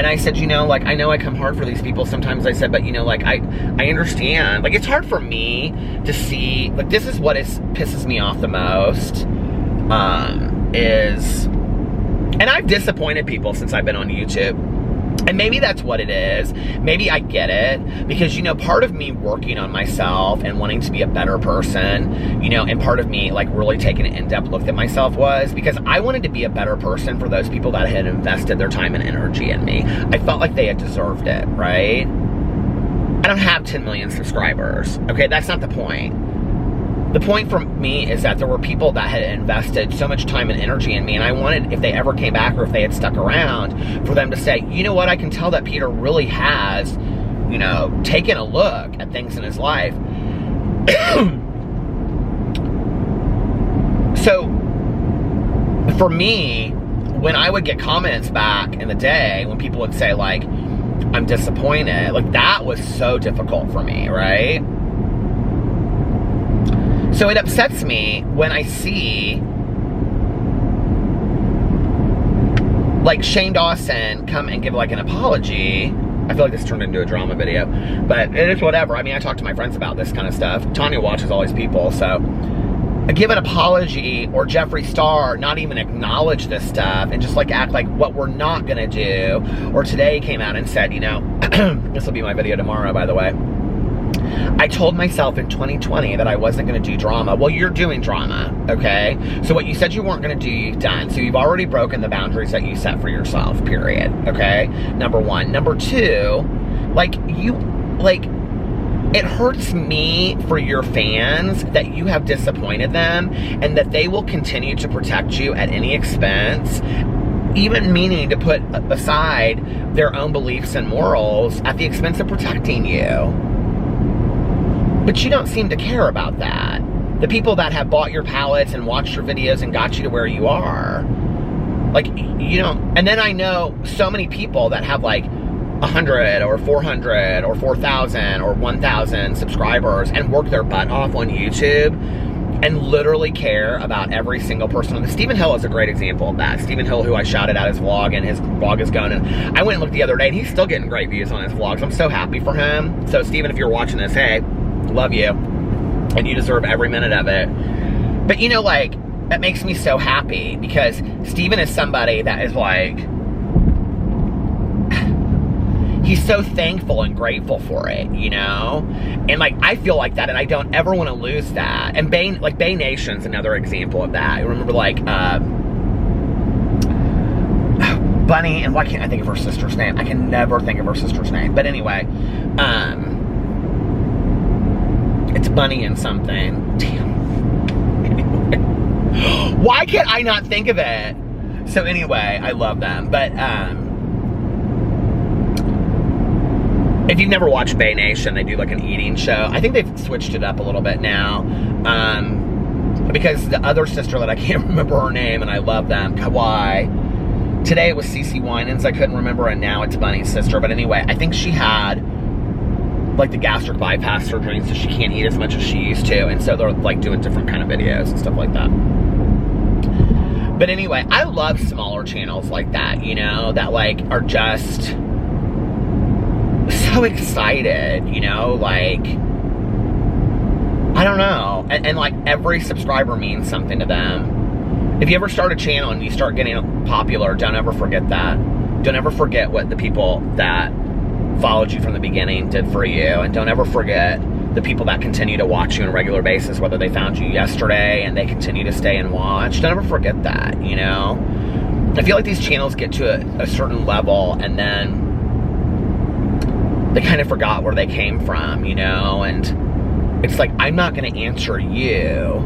I said, you know, like, I know I come hard for these people sometimes. I said, but, you know, like, I understand. Like, it's hard for me to see, like, this is what pisses me off the most, and I've disappointed people since I've been on YouTube. And maybe that's what it is. Maybe I get it. Because, you know, part of me working on myself and wanting to be a better person, you know, and part of me, like, really taking an in-depth look at myself was because I wanted to be a better person for those people that had invested their time and energy in me. I felt like they had deserved it, right? I don't have 10 million subscribers. Okay, that's not the point. The point for me is that there were people that had invested so much time and energy in me, and I wanted, if they ever came back or if they had stuck around, for them to say, you know what, I can tell that Peter really has, you know, taken a look at things in his life. So, for me, when I would get comments back in the day, when people would say, like, I'm disappointed, like, that was so difficult for me, right? So it upsets me when I see like Shane Dawson come and give like an apology. I feel like this turned into a drama video, but it is whatever. I mean, I talk to my friends about this kind of stuff. Tanya watches all these people, so give an apology, or Jeffree Star not even acknowledge this stuff and just like act like what we're not gonna do. Or today came out and said, you know, this will be my video tomorrow, by the way. I told myself in 2020 that I wasn't gonna do drama. Well, you're doing drama, okay? So what you said you weren't gonna do, you've done. So you've already broken the boundaries that you set for yourself, period, okay? Number one. Number two, it hurts me for your fans that you have disappointed them and that they will continue to protect you at any expense, even meaning to put aside their own beliefs and morals at the expense of protecting you. But you don't seem to care about that. The people that have bought your palettes and watched your videos and got you to where you are. Like, you know, and then I know so many people that have like 100 or 400 or 4,000 or 1,000 subscribers and work their butt off on YouTube and literally care about every single person. Stephen Hill is a great example of that. Stephen Hill, who I shouted out his vlog, and his vlog is going, and I went and looked the other day and he's still getting great views on his vlogs. I'm so happy for him. So Stephen, if you're watching this, hey, love you, and you deserve every minute of it. But you know, like, that makes me so happy because Stephen is somebody that is like, he's so thankful and grateful for it, you know? And like, I feel like that, and I don't ever want to lose that. And Bay Nation's another example of that. I remember like, Bunny, and why can't I think of her sister's name? I can never think of her sister's name. But anyway, it's Bunny and something. Damn. Anyway. Why can't I not think of it? So anyway, I love them. But, if you've never watched Bay Nation, they do like an eating show. I think they've switched it up a little bit now. Because the other sister that I can't remember her name, and I love them, Kawhi. Today it was Cece Winans, I couldn't remember, and now it's Bunny's sister. But anyway, I think she had like the gastric bypass surgery, so she can't eat as much as she used to. And so they're like doing different kind of videos and stuff like that. But anyway, I love smaller channels like that, you know, that like are just so excited, you know, like, I don't know, and like every subscriber means something to them. If you ever start a channel and you start getting popular, don't ever forget that. Don't ever forget what the people that followed you from the beginning did for you, and don't ever forget the people that continue to watch you on a regular basis, whether they found you yesterday and they continue to stay and watch. Don't ever forget that, you know? I feel like these channels get to a certain level and then they kind of forgot where they came from, you know? And it's like, I'm not going to answer you.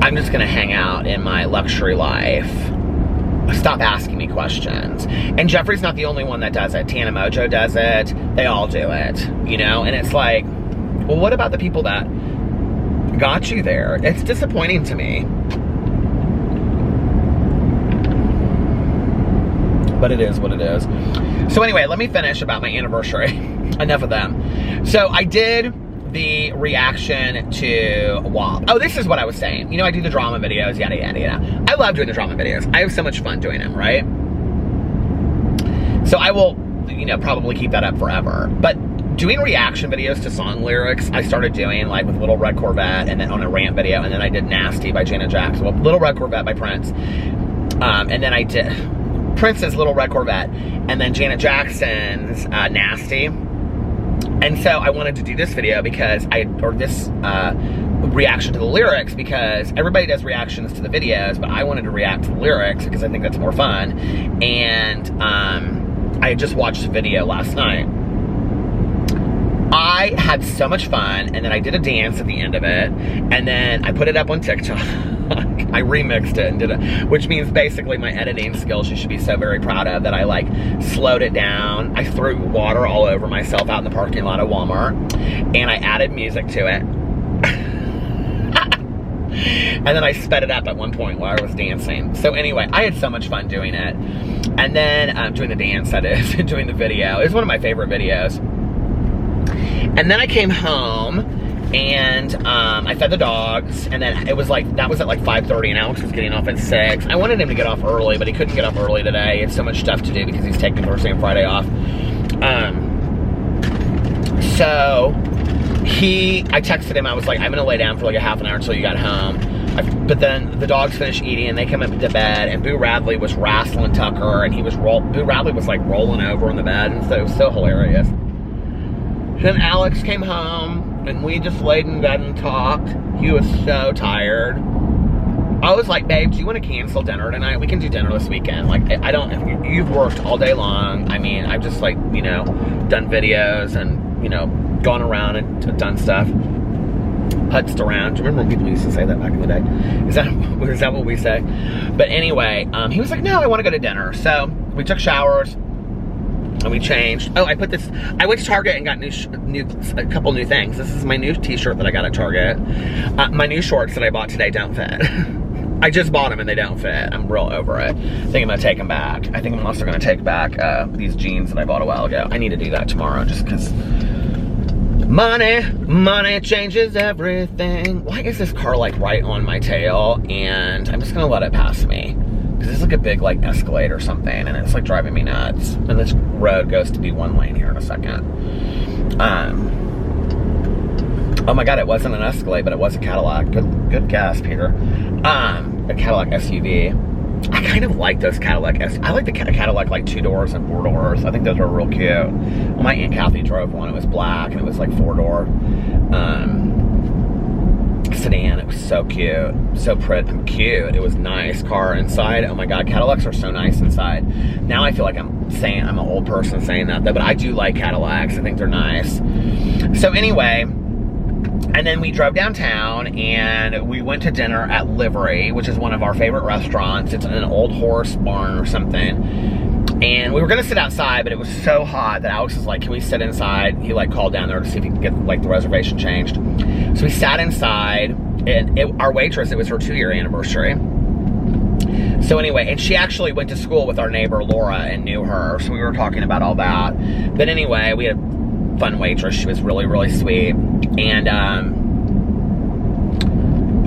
I'm just going to hang out in my luxury life. Stop asking me questions. And Jeffree's not the only one that does it. Tana Mojo does it. They all do it, you know? And it's like, well, what about the people that got you there? It's disappointing to me. But it is what it is. So anyway, let me finish about my anniversary. Enough of them. So I did the reaction to WAP. Oh, this is what I was saying. You know, I do the drama videos, yada, yada, yada. I love doing the drama videos. I have so much fun doing them, right? So I will, you know, probably keep that up forever. But doing reaction videos to song lyrics, I started doing like with Little Red Corvette, and then on a rant video, and then I did Nasty by Janet Jackson. Well, Little Red Corvette by Prince. And then I did Prince's Little Red Corvette, and then Janet Jackson's Nasty. And so I wanted to do this video because this reaction to the lyrics, because everybody does reactions to the videos, but I wanted to react to the lyrics because I think that's more fun. And I had just watched the video last night. I had so much fun, and then I did a dance at the end of it, and then I put it up on TikTok. I remixed it and did it, which means basically my editing skills you should be so very proud of, that I like slowed it down. I threw water all over myself out in the parking lot of Walmart, and I added music to it. And then I sped it up at one point while I was dancing. So anyway, I had so much fun doing it. And then doing the dance, that is, doing the video. It was one of my favorite videos. And then I came home, And I fed the dogs, and then it was like, that was at like 5:30, and Alex was getting off at 6. I wanted him to get off early, but he couldn't get off early today. He had so much stuff to do because he's taking Thursday and Friday off. So I texted him, I was like, I'm gonna lay down for like a half an hour until you got home. But then the dogs finished eating and they come up to bed, and Boo Radley was wrestling Tucker, and Boo Radley was like rolling over in the bed, and so it was so hilarious. Then Alex came home, and we just laid in bed and talked. He was so tired. I was like, babe, do you want to cancel dinner tonight? We can do dinner this weekend. Like, you've worked all day long. I mean, I've just like, you know, done videos and, you know, gone around and done stuff. Putzed around. Do you remember when people used to say that back in the day? Is that what we say? But anyway, he was like, no, I want to go to dinner. So we took showers and we changed. Oh, I went to Target and got a couple new things. This is my new t-shirt that I got at Target. My new shorts that I bought today don't fit. I just bought them and they don't fit. I'm real over it. I think I'm gonna take them back. I think I'm also gonna take back these jeans that I bought a while ago. I need to do that tomorrow just because money changes everything. Why is this car like right on my tail? And I'm just gonna let it pass me. Because it's like a big like Escalade or something, and it's like driving me nuts. And this road goes to be one lane here in a second. Oh my God, it wasn't an Escalade, but it was a Cadillac. Good guess, Peter. A Cadillac SUV. I kind of like those Cadillac SUVs. I like the Cadillac like 2 doors and 4 doors. I think those are real cute. Well, my Aunt Kathy drove one. It was black and it was like 4-door sedan. It was so cute, so pretty, cute. It was nice car inside. Oh my God, Cadillacs are so nice inside. Now I feel like I'm an old person saying that though, but I do like Cadillacs. I think they're nice. So anyway. And then we drove downtown and we went to dinner at Livery, which is one of our favorite restaurants. It's an old horse barn or something. And we were gonna sit outside, but it was so hot that Alex was like, can we sit inside? He like called down there to see if he could get like the reservation changed. So we sat inside, and our waitress, it was her 2-year anniversary. So anyway, and she actually went to school with our neighbor Laura and knew her. So we were talking about all that. But anyway, we had a fun waitress. She was really, really sweet. And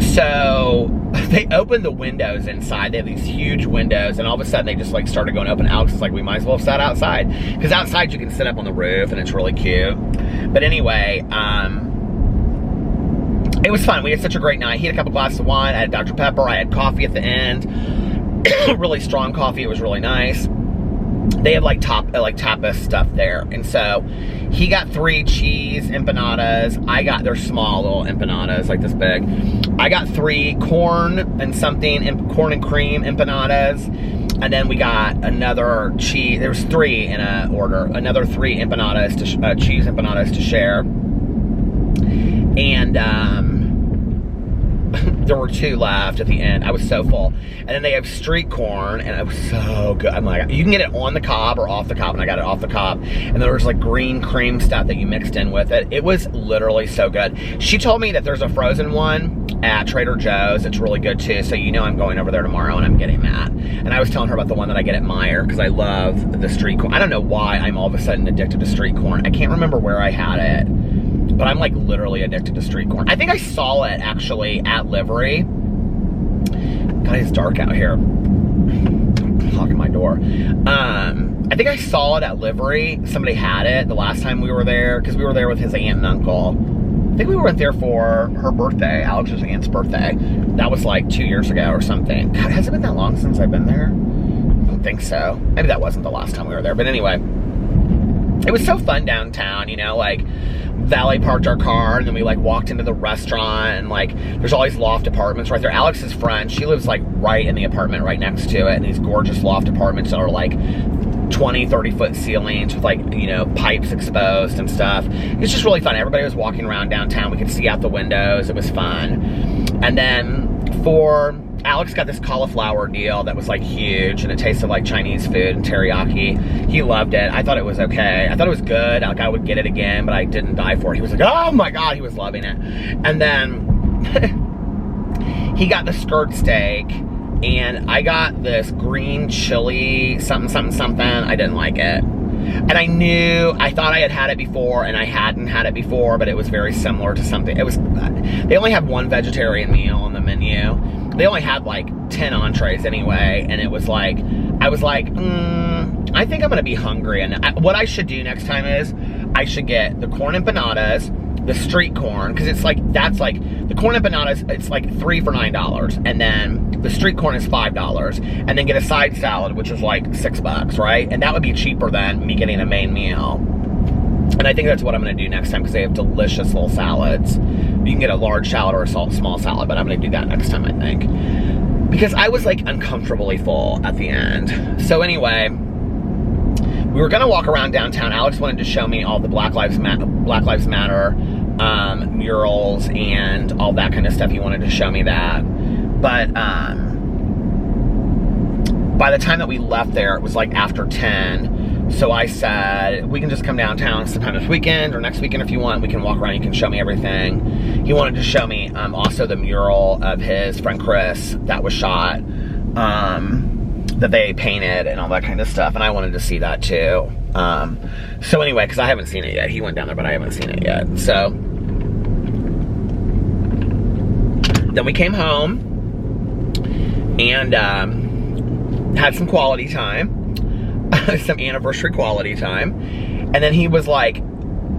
so they opened the windows inside. They have these huge windows, and all of a sudden they just like started going open. Alex was like, we might as well have sat outside, because outside you can sit up on the roof and it's really cute. But anyway, it was fun. We had such a great night. He had a couple glasses of wine. I had Dr. Pepper. I had coffee at the end. Really strong coffee. It was really nice. They have like tapas stuff there, and so he got 3 cheese empanadas. I got their small little empanadas, like this big. I got 3 corn and cream empanadas, and then we got another cheese. There was 3 in a order. Another 3 empanadas cheese empanadas to share, and there were 2 left at the end. I was so full. And then they have street corn, and it was so good. I'm like, you can get it on the cob or off the cob, and I got it off the cob. And there was like green cream stuff that you mixed in with it. It was literally so good. She told me that there's a frozen one at Trader Joe's. It's really good too. So you know I'm going over there tomorrow and I'm getting that. And I was telling her about the one that I get at Meijer, because I love the street corn. I don't know why I'm all of a sudden addicted to street corn. I can't remember where I had it, but I'm like literally addicted to street corn. I think I saw it actually at Livery. God, it's dark out here. Locking my door. I think I saw it at Livery. Somebody had it the last time we were there, because we were there with his aunt and uncle. I think we went there for her birthday, Alex's aunt's birthday. That was like 2 years ago or something. God, has it been that long since I've been there? I don't think so. Maybe that wasn't the last time we were there. But anyway, it was so fun downtown, you know, like valet parked our car, and then we like walked into the restaurant, and like there's all these loft apartments right there. Alex's friend, she lives like right in the apartment right next to it, and these gorgeous loft apartments that are like 20-30 foot ceilings with like, you know, pipes exposed and stuff. It's just really fun. Everybody was walking around downtown. We could see out the windows. It was fun. And then Alex got this cauliflower deal that was like huge, and it tasted like Chinese food and teriyaki. He loved it. I thought it was okay. I thought it was good. Like I would get it again, but I didn't die for it. He was like, oh my God, he was loving it. And then he got the skirt steak, and I got this green chili something. I didn't like it. And I thought I had it before, and I hadn't had it before, but it was very similar to something. It was, they only had one vegetarian meal on the menu. They only had like 10 entrees anyway, and it was like, I was like, I think I'm gonna be hungry. And what I should do next time is, I should get the corn empanadas, the street corn, because it's like, that's like, the corn empanadas, it's like 3 for $9, and then the street corn is $5, and then get a side salad, which is like $6, right? And that would be cheaper than me getting a main meal. And I think that's what I'm gonna do next time, because they have delicious little salads. You can get a large salad or a small salad, but I'm gonna do that next time, I think. Because I was like uncomfortably full at the end. So anyway, we were gonna walk around downtown. Alex wanted to show me all the Black Lives Matter murals and all that kind of stuff. He wanted to show me that. But by the time that we left there, it was like after 10. So I said, we can just come downtown sometime this weekend or next weekend if you want. We can walk around, you can show me everything. He wanted to show me also the mural of his friend Chris that was shot, that they painted and all that kind of stuff. And I wanted to see that too. So anyway, because I haven't seen it yet. He went down there, but I haven't seen it yet. So then we came home and had some quality time. Some anniversary quality time. And then he was like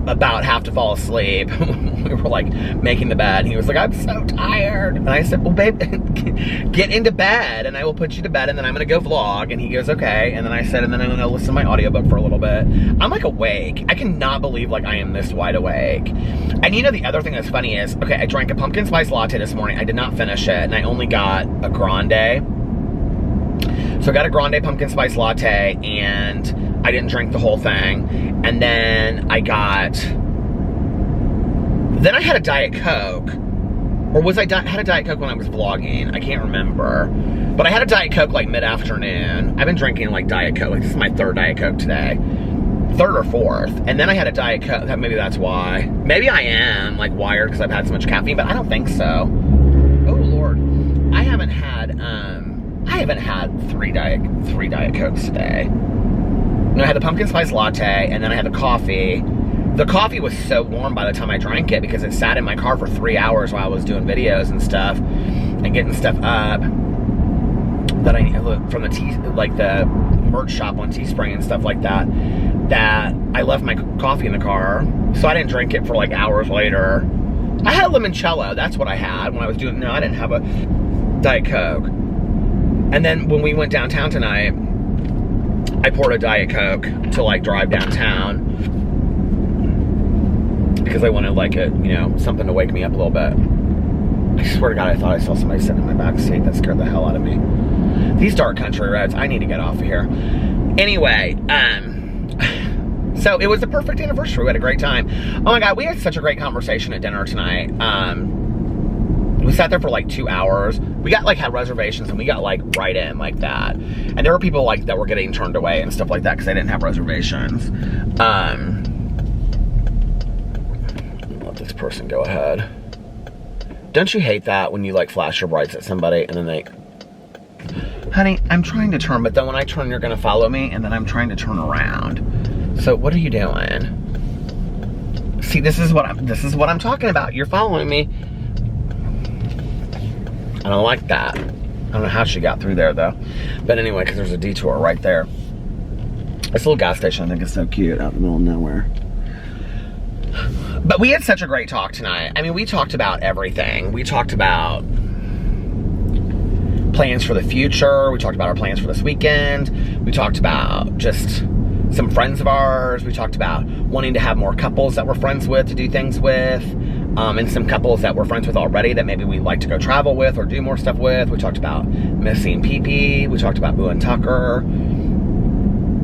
about half to fall asleep. We were like making the bed, and he was like, I'm so tired. And I said, well, babe, get into bed and I will put you to bed, and then I'm gonna go vlog. And he goes, okay. And then I said, and then I'm gonna listen to my audiobook for a little bit. I'm like awake. I cannot believe like I am this wide awake. And you know, the other thing that's funny is, okay, I drank a pumpkin spice latte this morning. I did not finish it, and I only got a grande. So I got a grande pumpkin spice latte, and I didn't drink the whole thing. And then I had a Diet Coke. Or was had a Diet Coke when I was vlogging? I can't remember. But I had a Diet Coke like mid-afternoon. I've been drinking like Diet Coke. Like, this is my 3rd Diet Coke today. 3rd or 4th. And then I had a Diet Coke. Maybe that's why. Maybe I am like wired because I've had so much caffeine, but I don't think so. Oh Lord. I haven't had 3 Diet Cokes today. No, I had the pumpkin spice latte, and then I had the coffee. The coffee was so warm by the time I drank it because it sat in my car for 3 hours while I was doing videos and stuff and getting stuff up that I from the merch shop on Teespring and stuff like that. That I left my coffee in the car, so I didn't drink it for like hours later. I had a limoncello. That's what I had when I was doing. No, I didn't have a Diet Coke. And then when we went downtown tonight, I poured a Diet Coke to like drive downtown because I wanted like something to wake me up a little bit. I swear to God, I thought I saw somebody sitting in my back seat. That scared the hell out of me. These dark country roads, I need to get off of here. Anyway, so it was the perfect anniversary. We had a great time. Oh my God, we had such a great conversation at dinner tonight. We sat there for like 2 hours. We got like had reservations, and we got like right in like that. And there were people like that were getting turned away and stuff like that because they didn't have reservations. Let this person go ahead. Don't you hate that when you like flash your brights at somebody and then they, honey, I'm trying to turn, but then when I turn, you're gonna follow me, and then I'm trying to turn around. So what are you doing? See, this is what I'm talking about. You're following me. I don't like that. I don't know how she got through there though. But anyway, because there's a detour right there. This little gas station, I think, is so cute out in the middle of nowhere. But we had such a great talk tonight. I mean, we talked about everything. We talked about plans for the future. We talked about our plans for this weekend. We talked about just some friends of ours. We talked about wanting to have more couples that we're friends with to do things with. And some couples that we're friends with already that maybe we'd like to go travel with or do more stuff with. We talked about Missy and Pee-Pee. We talked about Boo and Tucker.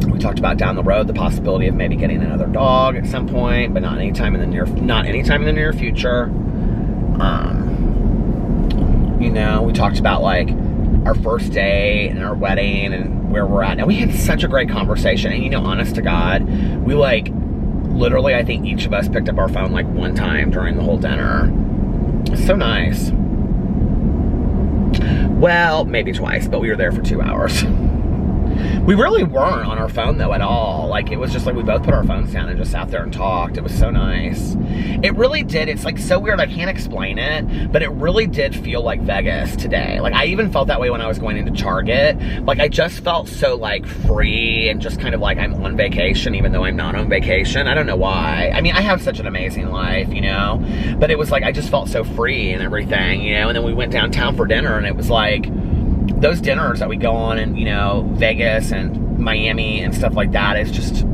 We talked about down the road the possibility of maybe getting another dog at some point, but not anytime in the near future. We talked about like our first date and our wedding and where we're at. Now we had such a great conversation, and honest to God, we like literally, I think each of us picked up our phone like one time during the whole dinner. It's so nice. Well, maybe twice, but we were there for 2 hours. We really weren't on our phone though at all. Like, it was just like we both put our phones down and just sat there and talked. It was so nice. It really did. It's like so weird. I can't explain it, but it really did feel like Vegas today. Like, I even felt that way when I was going into Target. Like, I just felt so like free and just kind of like I'm on vacation even though I'm not on vacation. I don't know why. I mean, I have such an amazing life, you know, but it was like I just felt so free and everything, you know. And then we went downtown for dinner, and it was like those dinners that we go on in, you know, Vegas and Miami and stuff like that, it's just,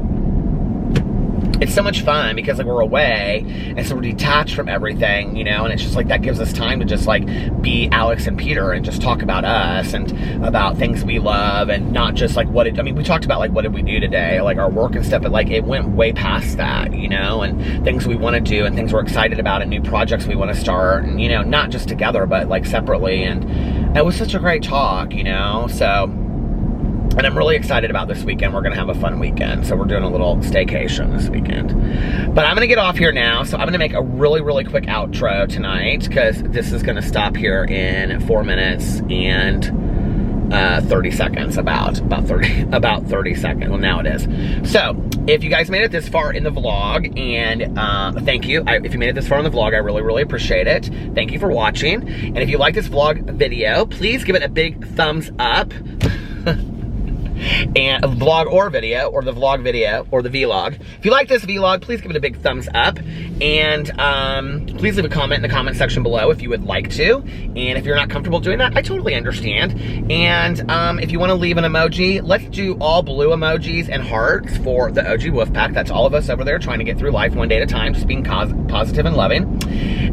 it's so much fun because like we're away and so we're detached from everything, you know, and it's just like that gives us time to just like be Alex and Peter and just talk about us and about things we love, and not just like I mean, we talked about like what did we do today, like our work and stuff, but like it went way past that, you know, and things we want to do and things we're excited about and new projects we want to start, and, you know, not just together but like separately. And it was such a great talk, you know, so, and I'm really excited about this weekend. We're going to have a fun weekend, so we're doing a little staycation this weekend. But I'm going to get off here now, so I'm going to make a really, really quick outro tonight, because this is going to stop here in 4 minutes and 30 seconds, about 30 seconds. Well, now it is. So, if you guys made it this far in the vlog, and thank you. If you made it this far in the vlog, I really, really appreciate it. Thank you for watching. And if you like this vlog video, please give it a big thumbs up. And a vlog or video, or the vlog video, or the vlog. If you like this vlog, please give it a big thumbs up. And please leave a comment in the comment section below if you would like to. And if you're not comfortable doing that, I totally understand. And if you want to leave an emoji, let's do all blue emojis and hearts for the OG Wolfpack. That's all of us over there trying to get through life one day at a time, just being positive and loving.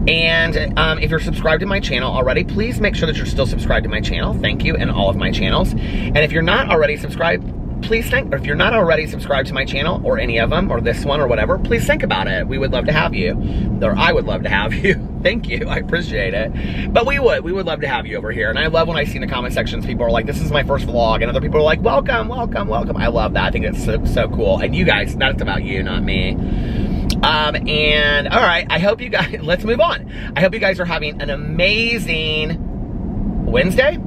And if you're subscribed to my channel already, please make sure that you're still subscribed to my channel. Thank you, and all of my channels. And if you're not already subscribed, please think, or if you're not already subscribed to my channel, or any of them, or this one, or whatever, please think about it. We would love to have you, or I would love to have you. Thank you, I appreciate it. But we would love to have you over here. And I love when I see in the comment sections, people are like, this is my first vlog, and other people are like, welcome, welcome, welcome. I love that. I think it's so cool. And you guys, that's about you, not me. And all right, I hope you guys, let's move on. I hope you guys are having an amazing Wednesday.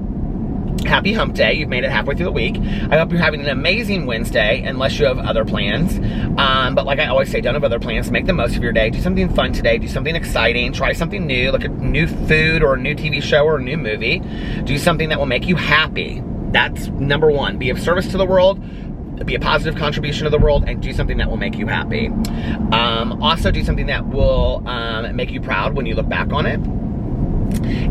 Happy hump day. You've made it halfway through the week. I hope you're having an amazing Wednesday, unless you have other plans. But like I always say, don't have other plans. Make the most of your day. Do something fun today. Do something exciting. Try something new, like a new food or a new TV show or a new movie. Do something that will make you happy. That's number one. Be of service to the world. Be a positive contribution to the world, and do something that will make you happy. Also, do something that will make you proud when you look back on it.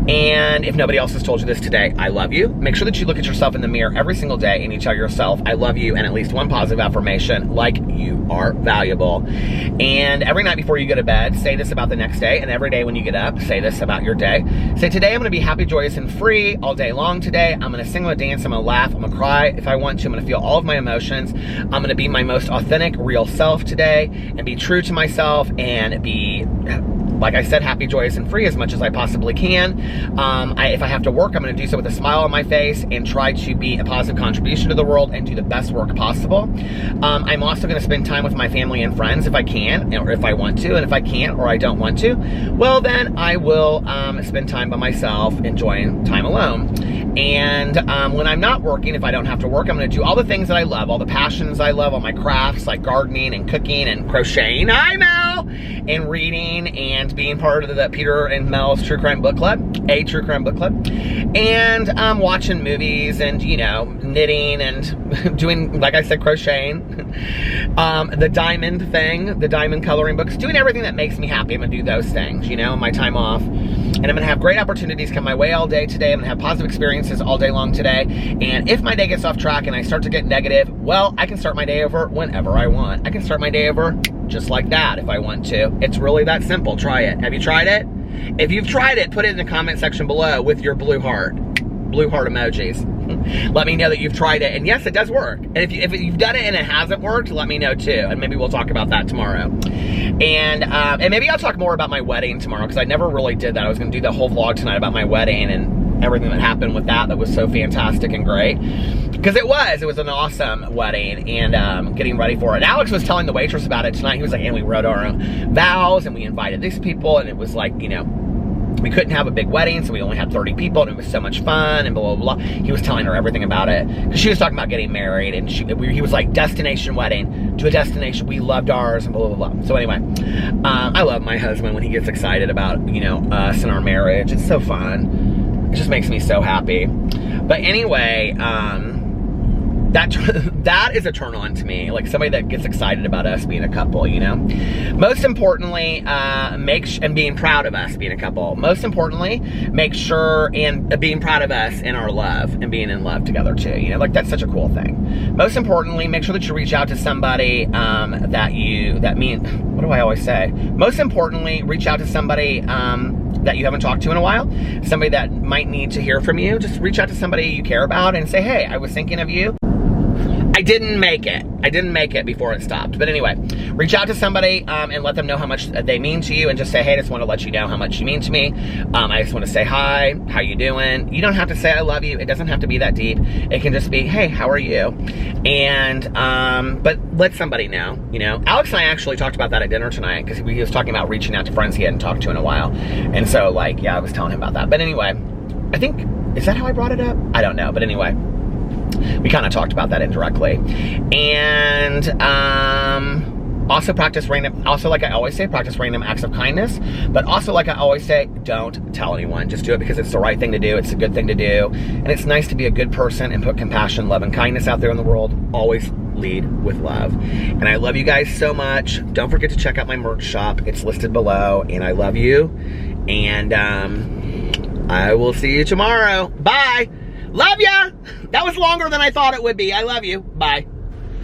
And if nobody else has told you this today, I love you. Make sure that you look at yourself in the mirror every single day and you tell yourself, I love you, and at least one positive affirmation, like you are valuable. And every night before you go to bed, say this about the next day. And every day when you get up, say this about your day. Say, today I'm going to be happy, joyous, and free all day long today. I'm going to sing, I'm going to dance, I'm going to laugh, I'm going to cry if I want to. I'm going to feel all of my emotions. I'm going to be my most authentic, real self today, and be true to myself, and be, like I said, happy, joyous, and free as much as I possibly can. If I have to work, I'm going to do so with a smile on my face and try to be a positive contribution to the world and do the best work possible. I'm also going to spend time with my family and friends if I can, or if I want to. And if I can't, or I don't want to, well, then I will spend time by myself, enjoying time alone. And when I'm not working, if I don't have to work, I'm going to do all the things that I love, all the passions I love, all my crafts like gardening and cooking and crocheting, hi Mel, and reading, and being part of the Peter and Mel's True Crime Book Club, a True Crime Book Club, and watching movies, and, you know, knitting, and doing, like I said, crocheting, the diamond thing, the diamond coloring books, doing everything that makes me happy. I'm going to do those things, you know, in my time off. And I'm going to have great opportunities come my way all day today. I'm going to have positive experiences all day long today. And if my day gets off track and I start to get negative, well, I can start my day over whenever I want. I can start my day over just like that if I want to. It's really that simple. Try it. Have you tried it? If you've tried it, put it in the comment section below with your blue heart emojis. Let me know that you've tried it, and yes, it does work. And if you've done it and it hasn't worked, let me know too, and maybe we'll talk about that tomorrow. And maybe I'll talk more about my wedding tomorrow, because I never really did that. I was going to do the whole vlog tonight about my wedding and everything that happened with that was so fantastic and great. Because it was an awesome wedding, and getting ready for it. And Alex was telling the waitress about it tonight. He was like, and we wrote our own vows, and we invited these people, and it was like, you know, we couldn't have a big wedding, so we only had 30 people, and it was so much fun, and blah, blah, blah. He was telling her everything about it, because she was talking about getting married, and he was like, destination wedding, to a destination, we loved ours, and blah, blah, blah. So anyway, I love my husband when he gets excited about, you know, us and our marriage. It's so fun. It just makes me so happy. But anyway, that is a turn on to me, like somebody that gets excited about us being a couple, you know. Most importantly, and being proud of us being a couple. Most importantly, make sure and being proud of us in our love and being in love together too, you know, like that's such a cool thing. Most importantly, make sure that you reach out to somebody what do I always say? Most importantly, reach out to somebody that you haven't talked to in a while, somebody that might need to hear from you. Just reach out to somebody you care about and say, hey, I was thinking of you. I didn't make it before it stopped. But anyway, reach out to somebody and let them know how much they mean to you, and just say, hey, I just want to let you know how much you mean to me. I just want to say hi, how you doing? You don't have to say I love you. It doesn't have to be that deep. It can just be, hey, how are you? And, but let somebody know, you know. Alex and I actually talked about that at dinner tonight, because he was talking about reaching out to friends he hadn't talked to in a while. And so, like, yeah, I was telling him about that. But anyway, I think, is that how I brought it up? I don't know. But anyway, we kind of talked about that indirectly. And also like I always say, practice random acts of kindness. But also, like I always say, don't tell anyone. Just do it because it's the right thing to do. It's a good thing to do. And it's nice to be a good person and put compassion, love, and kindness out there in the world. Always lead with love. And I love you guys so much. Don't forget to check out my merch shop. It's listed below. And I love you. And I will see you tomorrow. Bye. Love ya! That was longer than I thought it would be. I love you. Bye.